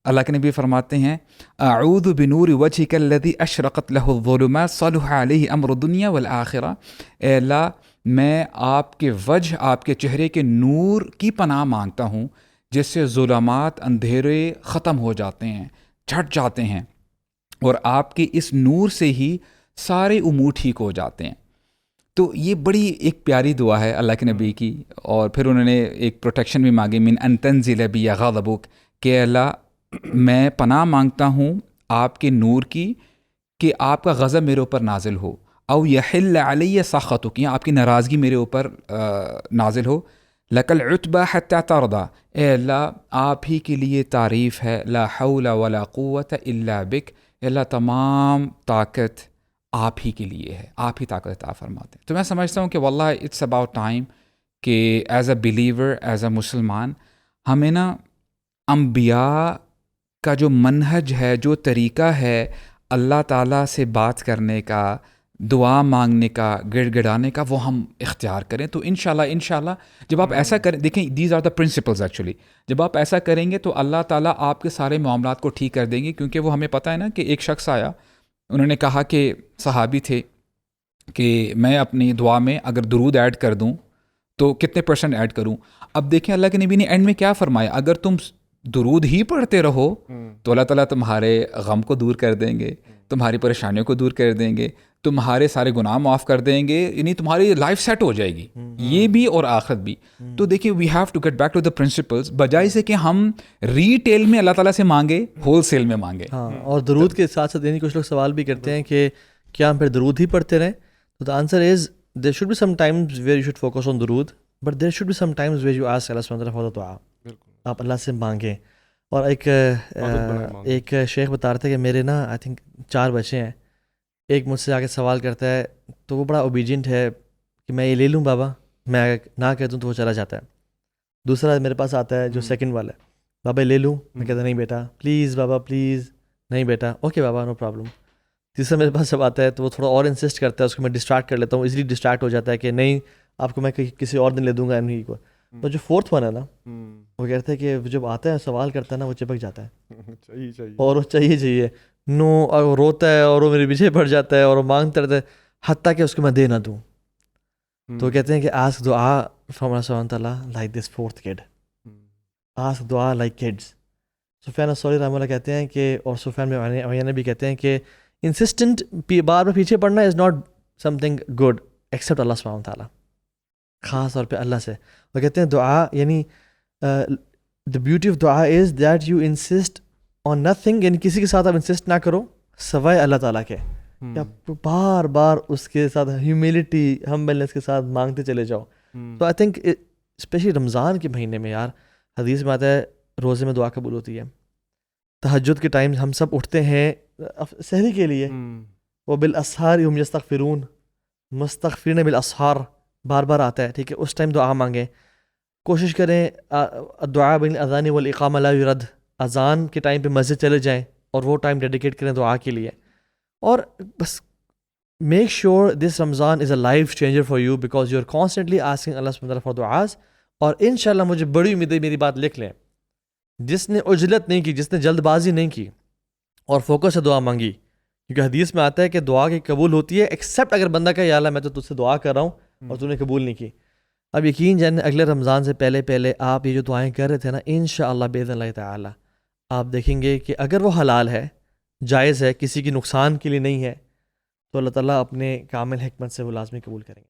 اللہ کے نبی فرماتے ہیں اعوذ بنور وجهك الذي اشرقت له الظلمات صلح عليه امر الدنيا والآخرہ، اے اللہ میں آپ کے وجہ، آپ کے چہرے کے نور کی پناہ مانگتا ہوں جس سے ظلمات، اندھیرے ختم ہو جاتے ہیں، چھٹ جاتے ہیں، اور آپ کے اس نور سے ہی سارے امور ٹھیک ہو جاتے ہیں۔ تو یہ بڑی ایک پیاری دعا ہے اللہ کے نبی کی، اور پھر انہوں نے ایک پروٹیکشن بھی مانگی من ان تنزل بی غضبک، کہ اللہ میں پناہ مانگتا ہوں آپ کے نور کی کہ آپ کا غضب میرے اوپر نازل ہو، او یحل علی سخطک، یا آپ کی ناراضگی میرے اوپر نازل ہو، لک العتبى حتی ترضى، اے اللہ آپ ہی کے لیے تعریف ہے، لا حول ولا قوت الا بک، اے اللہ تمام طاقت آپ ہی کے لیے ہے، آپ ہی طاقت عطا فرماتے ہیں۔ تو میں سمجھتا ہوں کہ واللہ اٹس اباؤٹ ٹائم کہ as a believer, as a مسلمان، ہمیں نا انبیاء کا جو منہج ہے، جو طریقہ ہے اللہ تعالیٰ سے بات کرنے کا، دعا مانگنے کا، گڑ گڑانے کا، وہ ہم اختیار کریں۔ تو انشاءاللہ جب آپ ایسا کریں، دیکھیں these are the principles actually, جب آپ ایسا کریں گے تو اللہ تعالیٰ آپ کے سارے معاملات کو ٹھیک کر دیں گے، کیونکہ وہ ہمیں پتہ ہے نا کہ ایک شخص آیا، انہوں نے کہا کہ صحابی تھے کہ میں اپنی دعا میں اگر درود ایڈ کر دوں تو کتنے % ایڈ کروں؟ اب دیکھیں اللہ کے نبی نے اینڈ میں کیا فرمایا، اگر تم درود ہی پڑھتے رہو تو اللہ تعالیٰ تمہارے غم کو دور کر دیں گے، تمہاری پریشانیوں کو دور کر دیں گے، تمہارے سارے گناہ معاف کر دیں گے، یعنی تمہاری لائف سیٹ ہو جائے گی، یہ بھی اور آخرت بھی۔ تو دیکھیے we have to get back to the principles, بجائے سے کہ ہم ریٹیل میں اللہ تعالیٰ سے مانگے، ہول سیل میں مانگے۔ ہاں، اور درود کے ساتھ ساتھ یعنی کچھ لوگ سوال بھی کرتے ہیں کہ کیا ہم پھر درود ہی پڑھتے رہیں؟ تو the answer is there should be some times where you should focus on durood, but there should be some times where you ask Allah سبحانہ وتعالی فار دعا، آپ اللہ سے مانگیں۔ اور ایک شیخ بتا رہے تھے کہ میرے نا آئی تھنک 4 بچے ہیں، ایک مجھ سے آ کے سوال کرتا ہے تو وہ بڑا اوبیڈینٹ ہے کہ میں یہ لے لوں بابا، میں نہ کہہ دوں تو وہ چلا جاتا ہے۔ دوسرا میرے پاس آتا ہے جو سیکنڈ والا ہے، بابا لے لوں، میں کہتا نہیں بیٹا پلیز، بابا پلیز، نہیں بیٹا اوکے بابا نو پرابلم۔ تیسرا میرے پاس جب آتا ہے تو وہ تھوڑا اور انسسٹ کرتا ہے، اس کو میں ڈسٹریکٹ کر لیتا ہوں، ایزیلی ڈسٹریکٹ ہو جاتا ہے کہ نہیں آپ کو میں کسی اور دن لے دوں گا ایم کو۔ تو جو 4تھ ون ہے نا، وہ کہتے ہیں کہ جب آتا ہے سوال کرتا ہے نا وہ چپک جاتا ہے اور وہ چاہیے نو، اور وہ روتا ہے اور وہ میرے پیچھے پڑ جاتا ہے اور وہ مانگتا رہتا ہے حتیٰ کہ اس کو میں دے نہ دوں۔ تو وہ کہتے ہیں کہ آسک دعا فرام اللہ سبحانہ تعالیٰ like this 4th kid، ask دعا لائک کڈس۔ سفیان الثوری رحمہ اللہ کہتے ہیں کہ، اور سفیان بن عیینہ بھی کہتے ہیں کہ انسسٹنٹ بار بار پیچھے پڑنا is not something good except اللہ سبحانہ تعالیٰ، خاص طور پہ اللہ سے۔ وہ کہتے ہیں دعا یعنی دا بیوٹی آف دعا is that you insist on nothing, یعنی کسی کے ساتھ آپ انسسٹ نہ کرو سوائے اللہ تعالیٰ کے، کہ آپ بار بار اس کے ساتھ ہیوملٹی، ہمبلنس کے ساتھ مانگتے چلے جاؤ۔ تو آئی تھنک اسپیشلی رمضان کے مہینے میں یار، حدیث میں آتا ہے روزے میں دعا قبول ہوتی ہے، تہجد کے ٹائم ہم سب اٹھتے ہیں سحری کے لیے، وہ بالاسحار ہم یستغفرون، مستغفرین بالاسحار بار بار آتا ہے، ٹھیک ہے، اس ٹائم دعا مانگیں، کوشش کریں دعا بین الاذان والاقامہ لا یرد، اذان کے ٹائم پہ مسجد چلے جائیں اور وہ ٹائم ڈیڈیکیٹ کریں دعا کے لیے، اور بس make sure this Ramadan is a life changer for you because you are constantly asking اللہ سبحانہ وتعالی فار دعاز۔ اور انشاءاللہ مجھے بڑی امید ہے، میری بات لکھ لیں، جس نے عجلت نہیں کی، جس نے جلد بازی نہیں کی اور فوکس سے دعا مانگی، کیونکہ حدیث میں آتا ہے کہ دعا کی قبول ہوتی ہے ایکسیپٹ اگر بندہ کہے یا اللہ میں تو تجھ سے دعا کر رہا ہوں اور تو نے قبول نہیں کی. اب یقین جانیں اگلے رمضان سے پہلے آپ یہ جو دعائیں کر رہے تھے نا، انشاءاللہ باذن اللہ تعالی آپ دیکھیں گے کہ اگر وہ حلال ہے، جائز ہے، کسی کی نقصان کے لیے نہیں ہے، تو اللہ تعالیٰ اپنے کامل حکمت سے وہ لازمی قبول کریں گے.